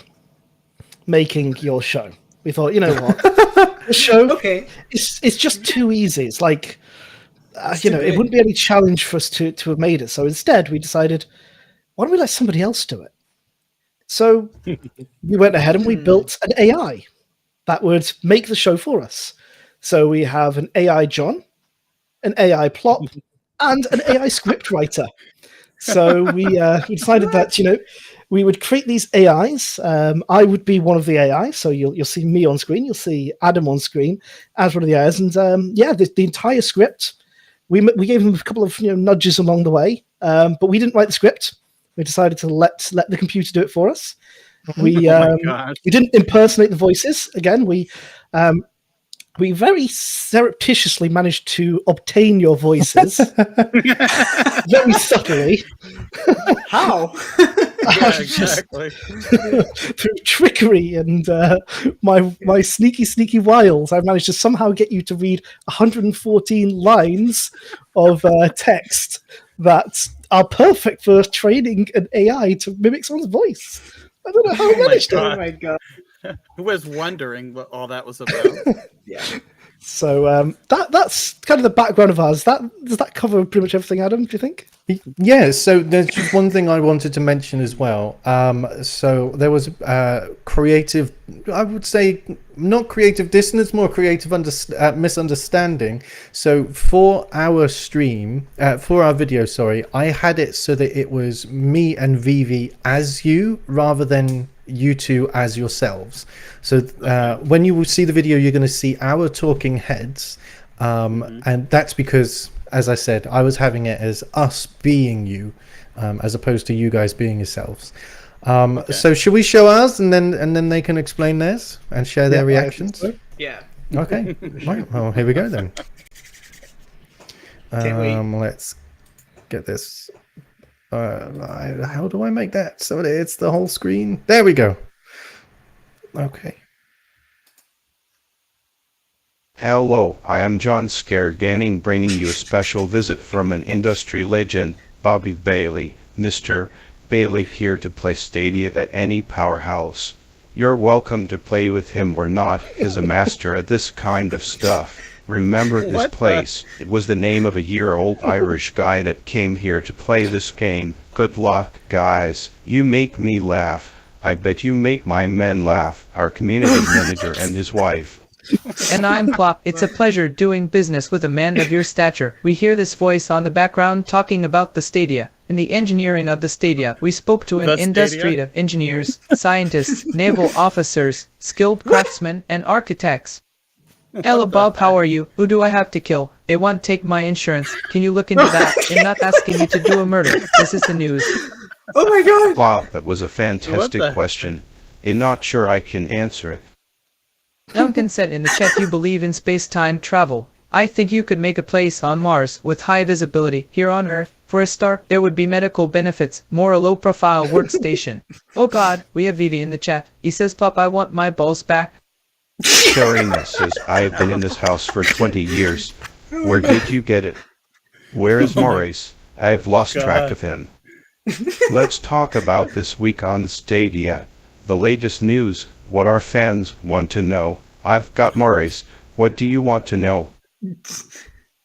making your show. We thought, you know what, the show, it's just too easy. It's like, it wouldn't be any challenge for us to have made it. So instead, we decided, why don't we let somebody else do it? So we went ahead and we built an AI that would make the show for us. So we have an AI John, an AI Plop, and an AI script writer. So we decided that, we would create these AIs. I would be one of the AIs, so you'll see me on screen. You'll see Adam on screen as one of the AIs, and the entire script. We gave them a couple of nudges along the way, but we didn't write the script. We decided to let the computer do it for us. We didn't impersonate the voices. Again, we very surreptitiously managed to obtain your voices very subtly. How? Yeah, exactly. Through trickery and my sneaky wiles, I managed to somehow get you to read 114 lines of text that are perfect for training an AI to mimic someone's voice. I don't know how I managed it. Oh my god! Who was wondering what all that was about? Yeah. So that's kind of the background of ours. Does that cover pretty much everything, Adam? Do you think? Yeah. So there's just one thing I wanted to mention as well. So there was creative, I would say, not creative dissonance, more creative misunderstanding. So for our stream, for our video, sorry, I had it so that it was me and Vivi as you, rather than you two as yourselves. So when you will see the video, you're going to see our talking heads, and that's because, as I said, I was having it as us being you, as opposed to you guys being yourselves. So should we show ours, and then they can explain theirs and share their reactions? Yeah. Okay. Right. Well, here we go then. Can't wait. Let's get this. How do I make that so that it's the whole screen? There we go. Okay. Hello, I am John Scareganning, bringing you a special visit from an industry legend, Bobby Bailey. Mr. Bailey here to play Stadia at any powerhouse. You're welcome to play with him or not, is a master at this kind of stuff. Remember this place. It was the name of a year-old Irish guy that came here to play this game. Good luck, guys. You make me laugh. I bet you make my men laugh. Our community manager and his wife. And I'm Plop. It's a pleasure doing business with a man of your stature. We hear this voice on the background talking about the Stadia and the engineering of the Stadia. We spoke to an industry of engineers, scientists, naval officers, skilled craftsmen, and architects. Hello, Bob. How are you? Who do I have to kill? They want to take my insurance. Can you look into that? I'm not asking you to do a murder. This is the news. Oh my god! Wow, that was a fantastic question. I'm not sure I can answer it. Duncan said in the chat you believe in space-time travel. I think you could make a place on Mars with high visibility. Here on Earth, for a start, there would be medical benefits, more a low-profile workstation. Oh God, we have Vivi in the chat. He says, Pop, I want my balls back. Sharina says, I have been in this house for 20 years. Where did you get it? Where is Maurice? I have lost track of him. Let's talk about this week on Stadia. The latest news, what our fans want to know. I've got Maurice. What do you want to know?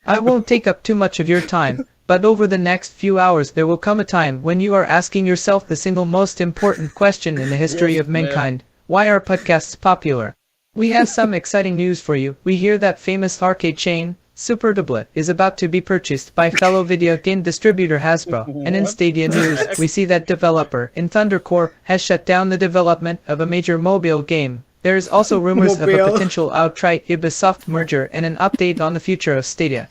I won't take up too much of your time, but over the next few hours there will come a time when you are asking yourself the single most important question in the history of mankind. Why are podcasts popular? We have some exciting news for you. We hear that famous arcade chain, Super Dublet, is about to be purchased by fellow video game distributor Hasbro, and in Stadia news, we see that developer in Thundercore has shut down the development of a major mobile game. There is also rumors of a potential outright Ubisoft merger and an update on the future of Stadia.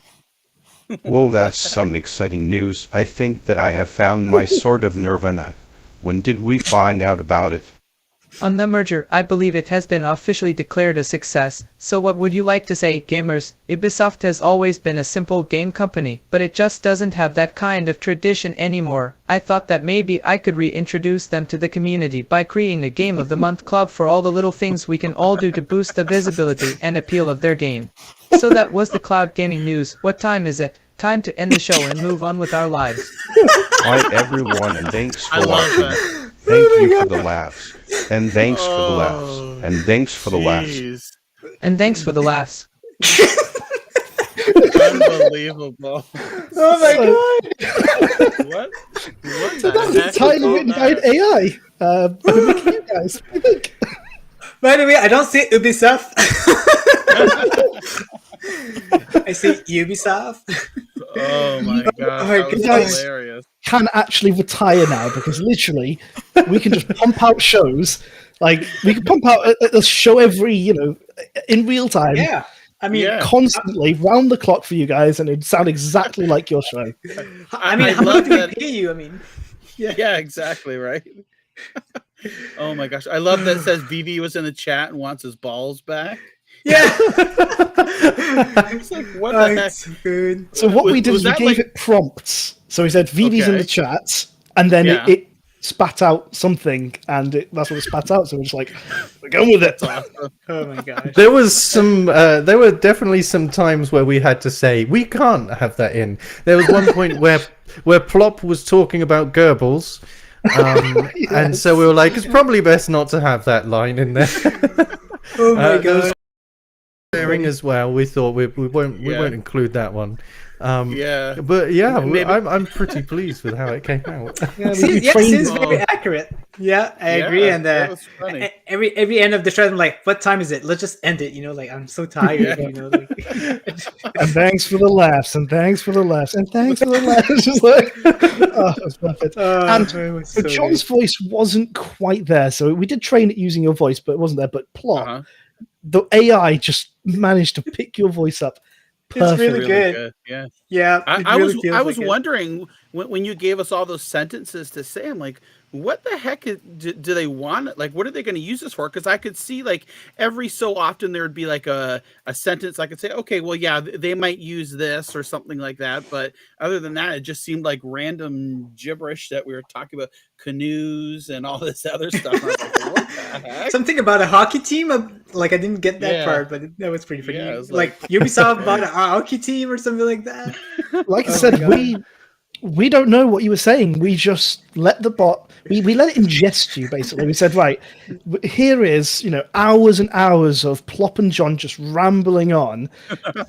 Well, that's some exciting news. I think that I have found my sort of nirvana. When did we find out about it? On the merger, I believe it has been officially declared a success. So what would you like to say, gamers? Ubisoft has always been a simple game company, but it just doesn't have that kind of tradition anymore. I thought that maybe I could reintroduce them to the community by creating a Game of the Month club for all the little things we can all do to boost the visibility and appeal of their game. So that was the cloud gaming news. What time is it? Time to end the show and move on with our lives. Hi everyone, and thanks for I love watching. that. Thank you for the laughs. And thanks for the laughs. And thanks for the laughs. Jeez. And thanks for the laughs. Unbelievable. Oh my god! What? What So the that's heck entirely is written all by that? an AI. We're making you guys. What do you think? By the way, I don't see Ubisoft. I see Ubisoft. Oh my gosh, Oh my that was goodness. hilarious. Can actually retire now because literally we can just pump out shows. Like we can pump out a show every, in real time, Yeah, I mean, Yeah. constantly, round the clock for you guys, and it'd sound exactly like your show. I mean, I how much love do we that. pay you? I mean, Yeah, exactly, right? Oh my gosh. I love that it says Vivi was in the chat and wants his balls back. yeah. It's like, what the heck? That's good. So what we did Was is we that gave like- it prompts. So we said Vivi's in Okay. the chat, and then Yeah. it spat out something, and that's what it spat out. So we're just like, we're going with it. That's awesome. Oh my gosh. There was some. There were definitely some times where we had to say we can't have that in. There was one point where Plop was talking about Goebbels, and so we were like, it's probably best not to have that line in there. Oh my There was god. sharing as well. We thought we won't include that one. Yeah. But yeah, Maybe- I'm pretty pleased with how it came out. Yeah, we Seems, yeah, trained- seems very accurate. Yeah, I agree. And that was funny. every end of the show, I'm like, what time is it? Let's just end it. Like I'm so tired. Yeah. Like, And thanks for the laughs, and thanks for the laughs, and thanks for the laughs. Just like, oh, that's perfect. And it was so so John's good. voice wasn't quite there, so we did train it using your voice, but it wasn't there. But Plot, Uh-huh. the AI just managed to pick your voice up. It's Perfect. really good. Yeah. Yeah, it I really was feels I was like it. wondering when you gave us all those sentences to say, I'm like, what the heck do they want? Like, what are they going to use this for? Because I could see like every so often there would be like a sentence I could say, okay, well, yeah, they might use this or something like that. But other than that, it just seemed like random gibberish that we were talking about canoes and all this other stuff. And I was like, what the heck? Something about a hockey team. Like I didn't get that Yeah. part, but that was pretty funny. Yeah, it was like like- Ubisoft bought a hockey team or something like that. Like I Oh said, my God. we don't know what you were saying. We just let the bot. We let it ingest you. Basically, we said, right, here is hours and hours of Plop and John just rambling on.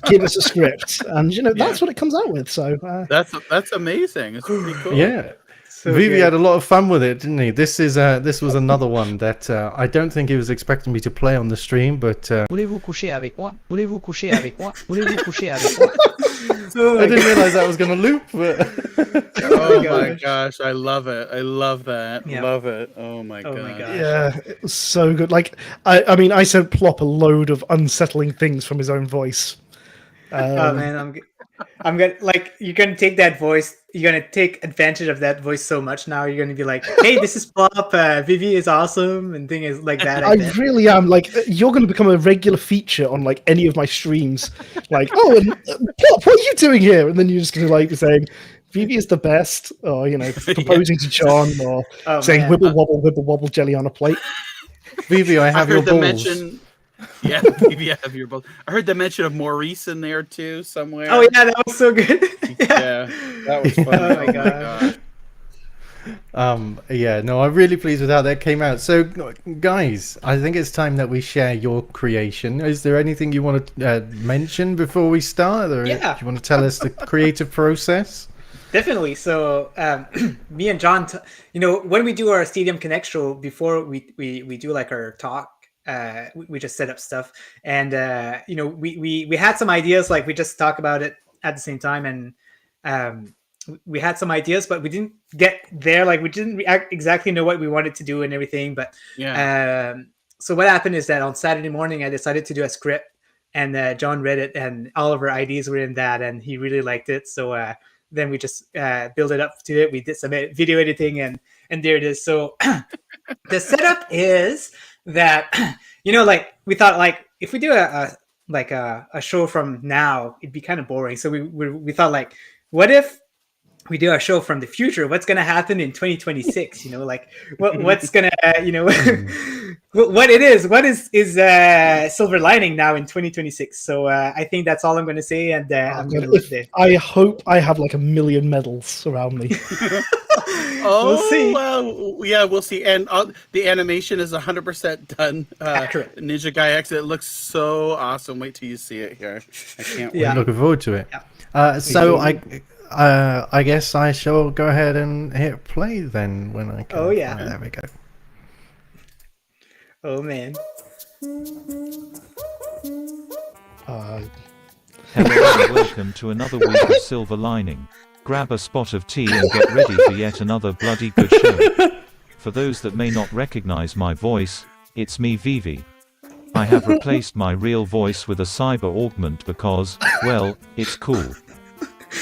Give us a script, and that's what it comes out with. So That's amazing. It's pretty cool. Yeah. So Vivi good. had a lot of fun with it, didn't he? This was another one that I don't think he was expecting me to play on the stream, but Voulez-vous coucher avec moi? Voulez-vous coucher avec moi? Voulez-vous coucher avec moi? Oh I my didn't realize that was going to loop. But Oh my my gosh. gosh, I love it. I love that. Yeah. Love it. Oh my Oh god. my gosh. yeah, it was so good. Like I mean, I sent Plop a load of unsettling things from his own voice. Oh man, I'm gonna like you're gonna take that voice. You're gonna take advantage of that voice so much now. You're gonna be like, "Hey, this is Plop. Vivi is awesome," and things like that. I really am. Like, you're going to become a regular feature on like any of my streams. Like, oh, and, what are you doing here? And then you're just going to like be saying, "Vivi is the best," or proposing to John, or saying wibble wobble jelly on a plate." Vivi, I have your balls. Yeah, maybe I have your balls. I heard the mention of Maurice in there too somewhere. Oh yeah, that was so good. Yeah, that was fun. Oh my god. Yeah, no, I'm really pleased with how that came out. So, guys, I think it's time that we share your creation. Is there anything you want to mention before we start, or do you want to tell us the creative process? Definitely. So, me and John, when we do our Stadium Connect show, before we do like our talk, we just set up stuff, and we had some ideas. Like, we just talk about it at the same time, and we had some ideas, but we didn't get there. Like, we didn't exactly know what we wanted to do and everything. But so what happened is that on Saturday morning, I decided to do a script, and John read it, and all of our ideas were in that, and he really liked it. So then we just built it up to it. We did some video editing, and there it is. So the setup is that like we thought, like, if we do a show from now, it'd be kind of boring. So we thought, like, what if we do a show from the future? What's going to happen in 2026? Like what's going to, what is silver lining now in 2026? So I think that's all I'm going to say. And I'm going to leave it. I hope I have like 1 million medals around me. We'll see. Well, yeah, we'll see. And the animation is 100% done. Accurate. Ninja Guy X, it looks so awesome. Wait till you see it here. I can't wait. I'm looking forward to it. Yeah. So I guess I shall go ahead and hit play then when I can. Oh yeah. There we go. Oh man. Hello and welcome to another week of Silver Lining. Grab a spot of tea and get ready for yet another bloody good show. For those that may not recognize my voice, it's me, Vivi. I have replaced my real voice with a cyber augment because, well, it's cool.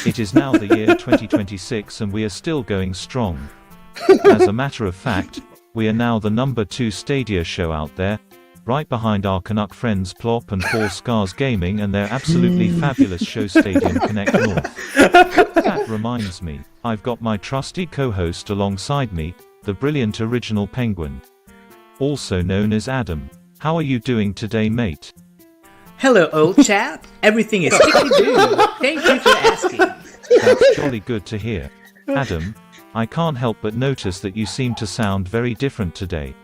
It is now the year 2026 and we are still going strong. As a matter of fact, we are now the #2 Stadia show out there, right behind our Canuck friends Plop and 4 Scars Gaming and their absolutely fabulous show Stadium Connect North. That reminds me, I've got my trusty co-host alongside me, the brilliant original Penguin, also known as Adam. How are you doing today, mate? Hello, old chap. Everything is sticky-doo. Thank you for asking. That's jolly good to hear. Adam, I can't help but notice that you seem to sound very different today.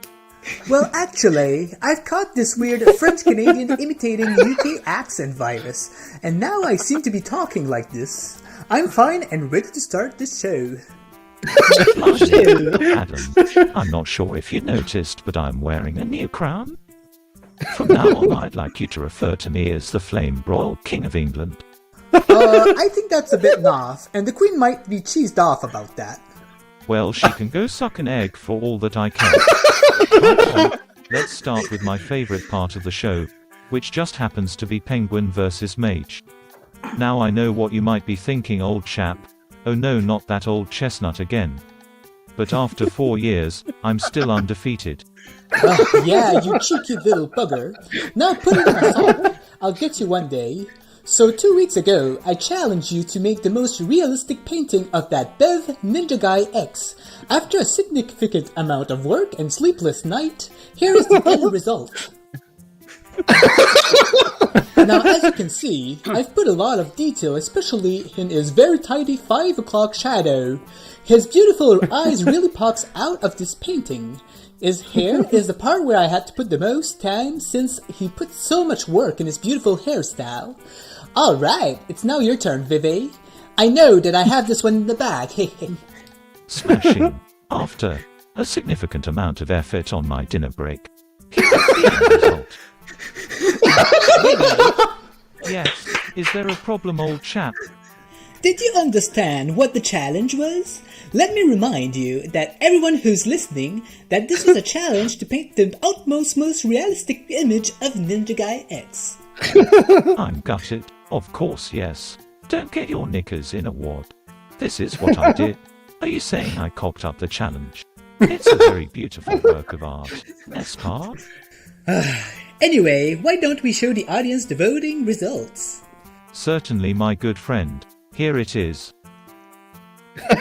Well, actually, I've caught this weird French-Canadian imitating UK accent virus, and now I seem to be talking like this. I'm fine and ready to start this show. Adam, I'm not sure if you noticed, but I'm wearing a new crown. From now on, I'd like you to refer to me as the flame-broiled King of England. I think that's a bit off, and the Queen might be cheesed off about that. Well, she can go suck an egg for all that I can. Right on, let's start with my favorite part of the show, which just happens to be Penguin versus Mage. Now I know what you might be thinking, old chap. Oh no, not that old chestnut again. But after 4 years, I'm still undefeated. Yeah, you cheeky little bugger. Now put it in a song. I'll get you one day. So 2 weeks ago, I challenged you to make the most realistic painting of that Bev Ninja Guy X. After a significant amount of work and sleepless night, here is the end result. Now, as you can see, I've put a lot of detail, especially in his very tidy 5 o'clock shadow. His beautiful eyes really pops out of this painting. His hair is the part where I had to put the most time since he put so much work in his beautiful hairstyle. Alright, it's now your turn, Vivi. I know that I have this one in the bag. Smashing. After a significant amount of effort on my dinner break. Here's the end result. Yes, is there a problem, old chap? Did you understand what the challenge was? Let me remind you that everyone who's listening that this was a challenge to paint the utmost, most realistic image of Ninja Guy X. I'm gutted. Of course, yes. Don't get your knickers in a wad. This is what I did. Are you saying I cocked up the challenge? It's a very beautiful work of art. That's hard. Anyway, why don't we show the audience the voting results? Certainly, my good friend. Here it is. You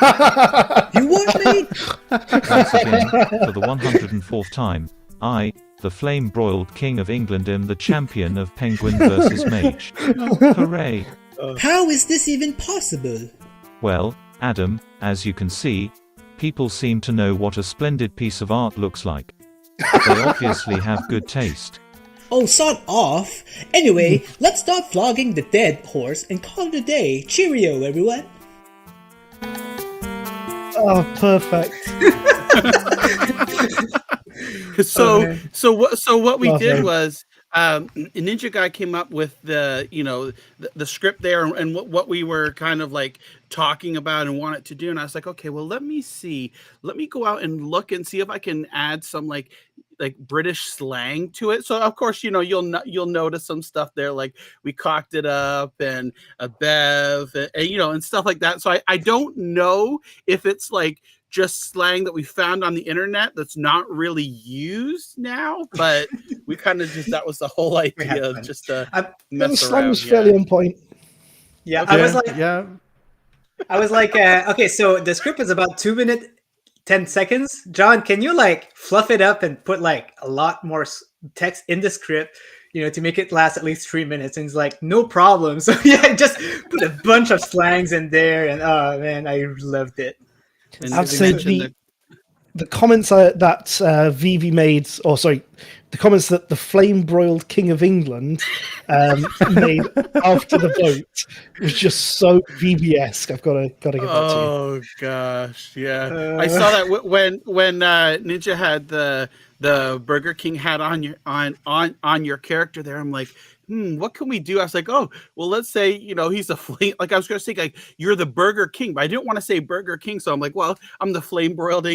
watch me? Once again, for the 104th time, I, the flame-broiled King of England, am the champion of Penguin versus Mage. Hooray! How is this even possible? Well, Adam, as you can see, people seem to know what a splendid piece of art looks like. They obviously have good taste. Oh, sod off. Anyway, let's stop flogging the dead horse and call it a day. Cheerio, everyone. Oh, perfect. So what we did Lovely. was Ninja Guy came up with the script there and what we were kind of like talking about and wanted to do, and I was like, okay, well, let me go out and look and see if I can add some like British slang to it. So of course, you'll notice some stuff there, like we cocked it up and a bev and and stuff like that. So I don't know if it's like just slang that we found on the internet that's not really used now, but we kind of just, that was the whole idea, just to The mess slang around. was fairly on point. Yeah, Okay. I was like, okay, so the script is about 2 minutes, 10 seconds. John, can you like fluff it up and put like a lot more text in the script, to make it last at least 3 minutes? And he's like, no problem. So yeah, just put a bunch of slangs in there, and oh man, I loved it. And I'd you say mentioned the comments that Vivi made, or sorry, the comments that the flame-broiled King of England made after the vote was just so Vivi-esque. I've got to give that to you. Oh gosh, yeah. I saw that when Ninja had the Burger King hat on your character there. I'm like, what can we do? I was like, oh, well, let's say he's the flame. Like I was going to say, like, you're the Burger King, but I didn't want to say Burger King, so I'm like, well, I'm the flame broiled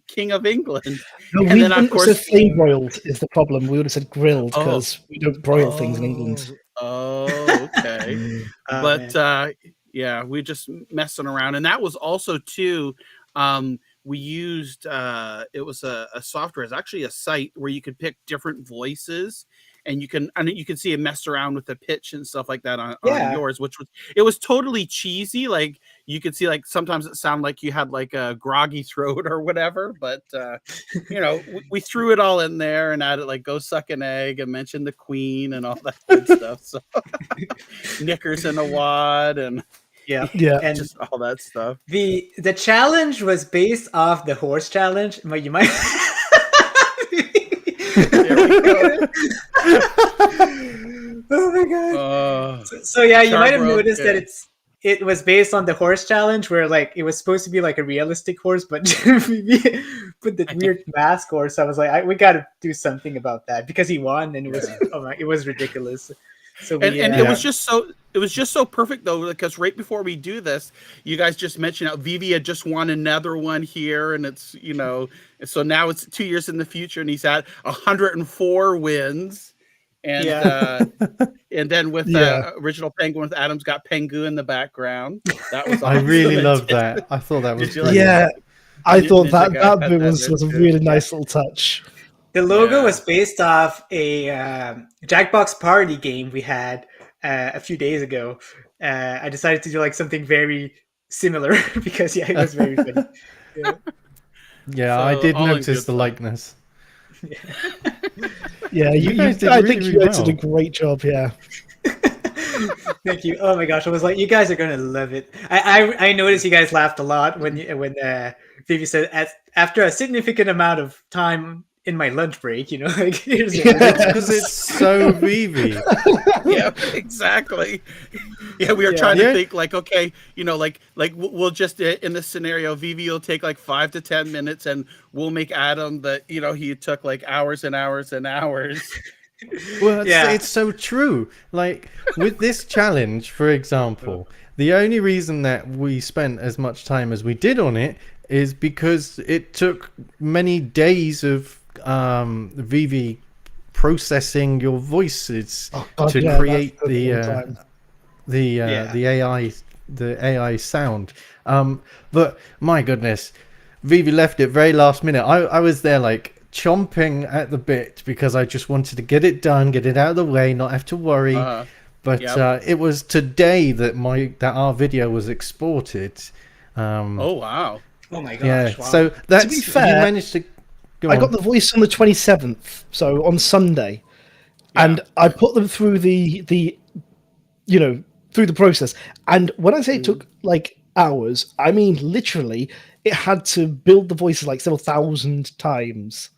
King of England. No, And we then, of wouldn't course- have said flame-broiled is the problem. We would have said grilled because we don't broil things in England. Oh, okay. Oh, But yeah, we just messing around, and that was also too. We used it was a software. It's actually a site where you could pick different voices, and you can see it mess around with the pitch and stuff like that on yours, which was totally cheesy. Like you could see, like sometimes it sounded like you had like a groggy throat or whatever, but we threw it all in there and added like go suck an egg and mentioned the Queen and all that good stuff. So knickers in a wad and Yeah, Yeah. and just all that stuff. the challenge was based off the horse challenge. But you might. There we go. Oh my god! So yeah, you might have Charbroiled, noticed that it was based on the horse challenge, where like it was supposed to be like a realistic horse, but put the weird mask horse. I was like, we got to do something about that because he won, and it was ridiculous. So And it was just so perfect though, because right before we do this, you guys just mentioned how Vivi had just won another one here, and it's so now it's 2 years in the future, and he's at 104 wins, and and then with the original Penguin with Adam's got Pengu in the background. That was I awesome. really loved that. I thought that was Did you brilliant. Yeah, I thought Ninja Guy that had bit that was a too. really nice little touch. The logo Yeah. was based off a Jackbox party game we had a few days ago. I decided to do like something very similar because it was very funny. Yeah, I So, did all in notice good the fun. likeness. Yeah, You guys did I think really, you really did a great job. Yeah. Thank you. Oh my gosh, I was like, you guys are gonna love it. I noticed you guys laughed a lot when Vivi said after a significant amount of time in my lunch break, like here's Because it's so Vivi. Yeah, exactly. Yeah, we were trying to think like, okay, like we'll just in this scenario, Vivi will take like 5 to 10 minutes, and we'll make Adam that he took like hours and hours and hours. Well, it's so true. Like with this challenge, for example, the only reason that we spent as much time as we did on it is because it took many days of Vivi processing your voices to create the the AI sound. But my goodness, Vivi left it very last minute. I was there like chomping at the bit because I just wanted to get it done, get it out of the way, not have to worry. But it was today that our video was exported. Oh wow! Oh my gosh! Yeah. Wow. So that's, to be fair, you managed to. I got the voice on the 27th, so on Sunday, and I put them through the through the process. And when I say it took like hours, I mean literally, it had to build the voices like several thousand times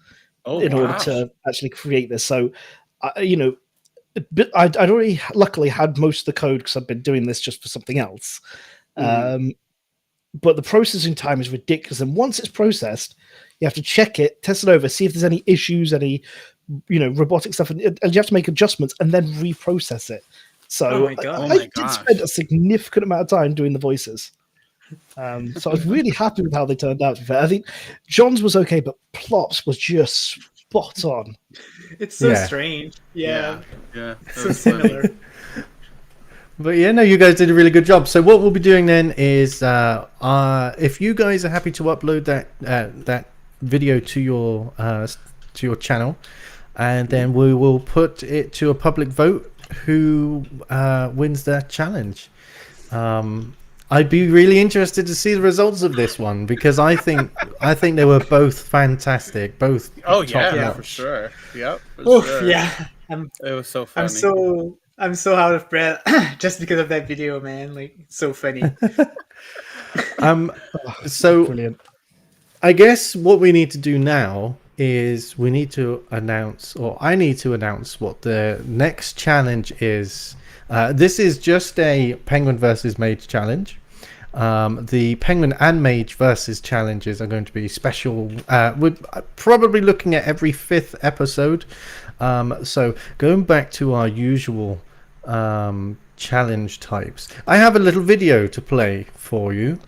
in order to actually create this. So, I'd already luckily had most of the code because I've been doing this just for something else. But the processing time is ridiculous, and once it's processed, you have to check it, test it over, see if there's any issues, any robotic stuff, and you have to make adjustments and then reprocess it. So I did spend a significant amount of time doing the voices. So I was really happy with how they turned out. To be fair, I think John's was okay, but Plop's was just spot on. It's so strange. Yeah. So similar. But yeah, no, you guys did a really good job. So what we'll be doing then is, if you guys are happy to upload that video to your channel, and then we will put it to a public vote who wins that challenge. I'd be really interested to see the results of this one because I think they were both fantastic, both. For sure. Yep. Yeah. It was so funny. I'm so out of breath just because of that video, man. Like, it's so funny. So Brilliant. I guess what we need to do now is we need to announce, or I need to announce what the next challenge is. This is just a Penguin versus Mage challenge. The Penguin and Mage versus challenges are going to be special. We're probably looking at every 5th episode. So going back to our usual challenge types, I have a little video to play for you.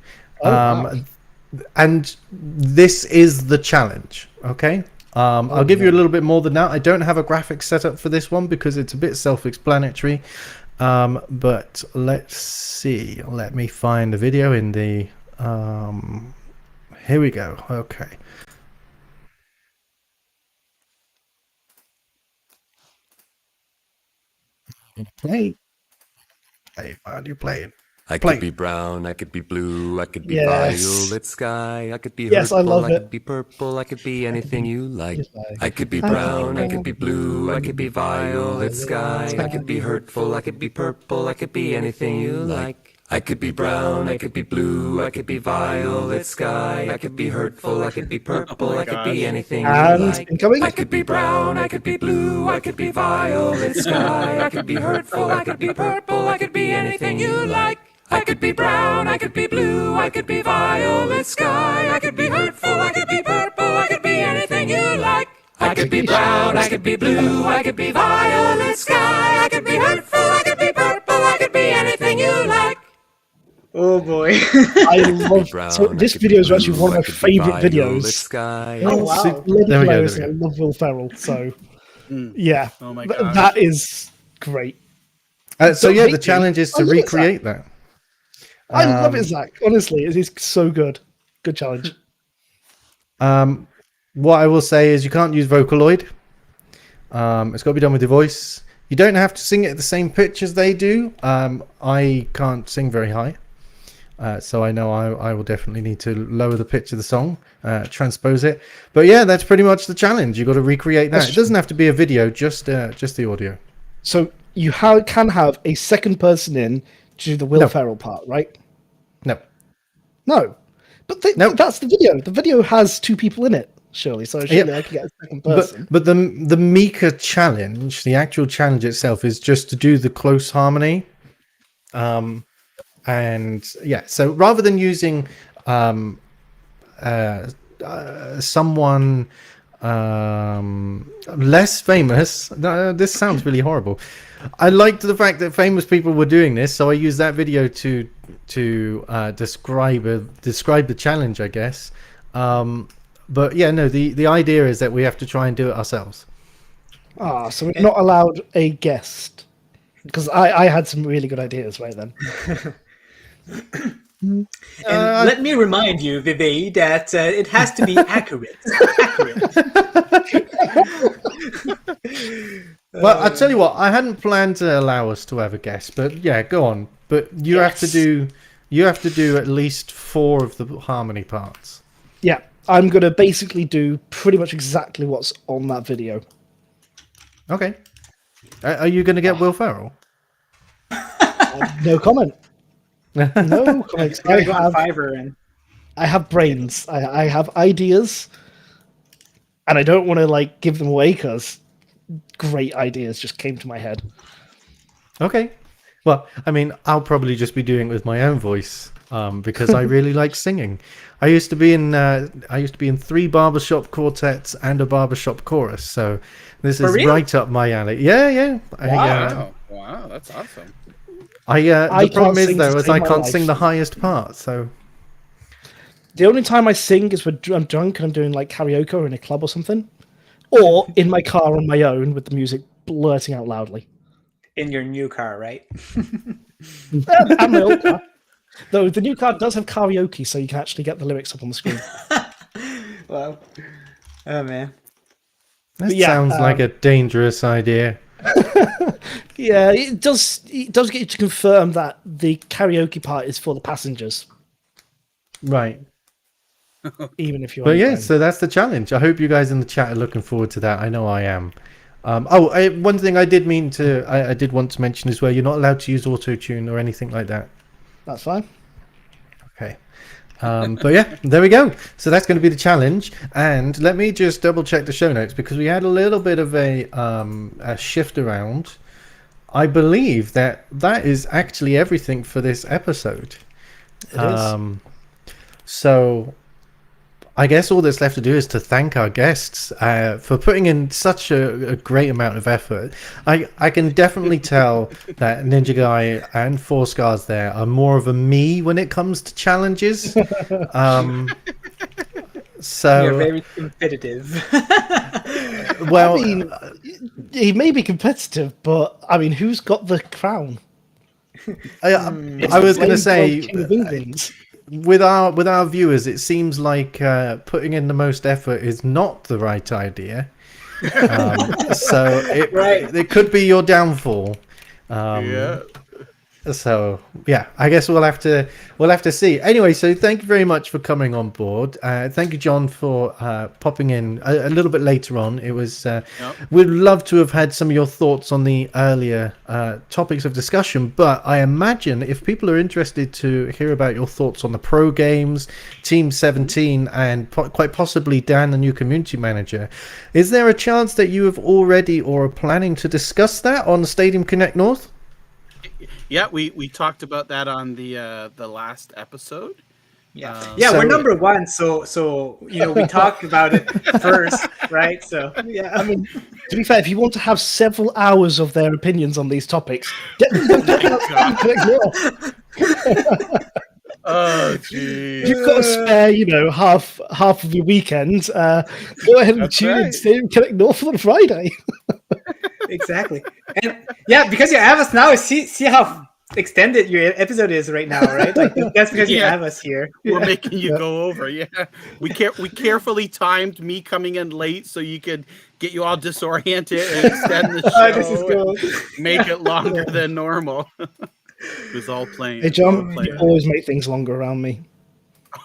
And this is the challenge, okay? I'll give you a little bit more than that. I don't have a graphics set up for this one because it's a bit self-explanatory. But let's see. Let me find the video in the... here we go. Okay. Play. Hey, how do you play it? I could be brown, I could be blue, I could be Yes. violet sky, I could be Yes, I hurtful, love I it. could be purple, I could be anything you like. like. I could be brown, I could be blue, I could be violet sky, I could be hurtful, I could be purple, I could be anything you like. I could be brown, I could be blue, I could be violet sky, I could be hurtful, I could be purple, I could be anything you And like. incoming. I could be brown, I could be blue, I could be violet sky, I could be hurtful, I could be purple, I could be anything you like. I could be brown, I could be blue, I could be violet sky, I could be hurtful, I could be purple, I could be anything you like. I could be brown, I could be blue, I could be violet sky, I could be hurtful, I could be purple, I could be anything you like. Oh boy. I love so this video is actually one of my favorite videos. Oh wow. There we go. I love Will Ferrell, so yeah. Oh my gosh. That is great. So yeah, Thank the you. challenge is I to love it, recreate that. I love it, Zach. Honestly, it is so good. Good challenge. What I will say is you can't use Vocaloid. It's got to be done with your voice. You don't have to sing it at the same pitch as they do. I can't sing very high. So I know I will definitely need to lower the pitch of the song, transpose it. But yeah, that's pretty much the challenge. You've got to recreate that. It doesn't have to be a video, just the audio. So you can have a second person in to do the Will Ferrell part, right? No. But that's the video. The video has 2 people in it, surely. So surely I can get a second person. But the Mika challenge, the actual challenge itself, is just to do the close harmony. And yeah, so rather than using someone less famous, this sounds really horrible. I liked the fact that famous people were doing this, so I used that video to describe the challenge, I guess. But yeah, no, the idea is that we have to try and do it ourselves. So we're not allowed a guest. because I had some really good ideas right then. And let me remind you, Vivi, that it has to be accurate. Well, I'll tell you what. I hadn't planned to allow us to have a guest, but yeah, go on. But you have to do at least 4 of the harmony parts. Yeah, I'm gonna basically do pretty much exactly what's on that video. Okay. Are you going to get Will Ferrell? No comment. No comments. I go on Fiverr and I have brains. I have ideas, and I don't want to like give them away because great ideas just came to my head. Okay. Well, I mean, I'll probably just be doing it with my own voice because I really like singing. I used to be in 3 barbershop quartets and a barbershop chorus, so this is right up my alley. Yeah. Wow, that's awesome. The problem is though, is I can't sing the highest part. So the only time I sing is when I'm drunk and I'm doing like karaoke or in a club or something, or in my car on my own with the music blurting out loudly. in your new car, right? And my old car. Though the new car does have karaoke, so you can actually get the lyrics up on the screen. Wow. Oh man. That sounds like a dangerous idea. Yeah, it does get you to confirm that the karaoke part is for the passengers. Right. Even if you're But yeah, so that's the challenge. I hope you guys in the chat are looking forward to that. I know I am. One thing I did want to mention as well, you're not allowed to use auto-tune or anything like that. That's fine. Okay. But yeah, there we go. So that's going to be the challenge. And let me just double check the show notes because we had a little bit of a shift around. I believe that is actually everything for this episode. It is. So I guess all that's left to do is to thank our guests for putting in such a great amount of effort. I can definitely tell that Ninja Guy and Four Scars there are more of a me when it comes to challenges. So you're very competitive. Well, I mean, he may be competitive, but I mean, who's got the crown? I was going to say, King of England. with our viewers, it seems like putting in the most effort is not the right idea. So it could be your downfall. So yeah, I guess we'll have to see. Anyway, so thank you very much for coming on board. Thank you, John, for popping in a little bit later on. It was we'd love to have had some of your thoughts on the earlier topics of discussion, but I imagine if people are interested to hear about your thoughts on the pro games, Team 17, and quite possibly Dan, the new community manager, is there a chance that you have already or are planning to discuss that on Stadium Connect North? Yeah, we talked about that on the last episode. Yeah, we're number one, so we talked about it first, right? So yeah, I mean, to be fair, if you want to have several hours of their opinions on these topics, get them Oh, geez. You've got to spare, half of your weekend. Go ahead and tune in Stadium Connect North on Friday. Exactly. And yeah, because you have us now, see how extended your episode is right now, right? Like that's because you have us here. We're making you go over. Yeah, we carefully timed me coming in late so you could get you all disoriented and extend the show. This is cool. Make it longer than normal. It was all playing. Hey John, you always make things longer around me.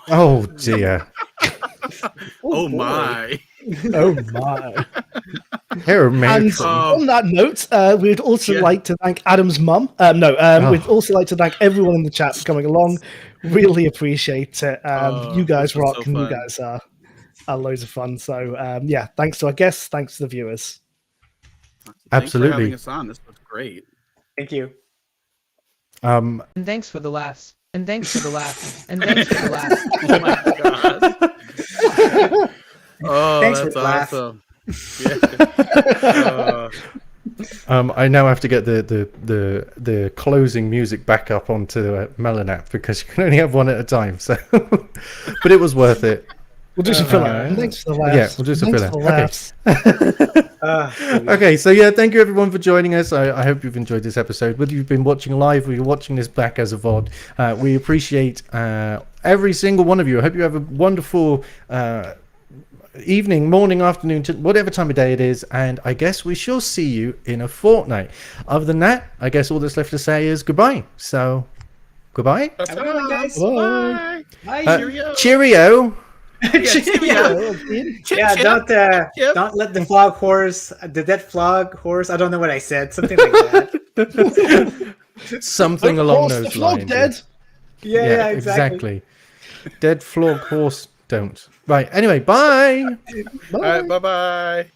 Oh dear. Oh my. Oh my. And on that note, we'd also like to thank Adam's mum. We'd also like to thank everyone in the chat for coming along. Really appreciate it. You guys rock, and you guys are loads of fun. So thanks to our guests, thanks to the viewers. Absolutely. Thanks for having us on. This was great. Thank you. And thanks for the laughs. And thanks for the laughs. And thanks for the laughs. Oh my god. Oh, Thanks that's for awesome. Yeah. I now have to get the closing music back up onto Melon app because you can only have one at a time. So, but it was worth it. We'll do some filler. Thanks for the laughs. Yeah, we'll do some Thanks filler. for the laughs. Okay, so yeah, thank you everyone for joining us. I hope you've enjoyed this episode. Whether you've been watching live or you're watching this back as a VOD, we appreciate every single one of you. I hope you have a wonderful evening, morning, afternoon, whatever time of day it is, and I guess we shall see you in a fortnight. Other than that, I guess all that's left to say is goodbye. So, goodbye. Have a good one, guys. Bye. Bye. Cheerio. Cheerio. Yeah, don't let the dead flog horse. I don't know what I said. Something like that. Something along those lines. Dead. Yeah, exactly. Dead flog horse don't. Right. Anyway, bye. All right, bye-bye.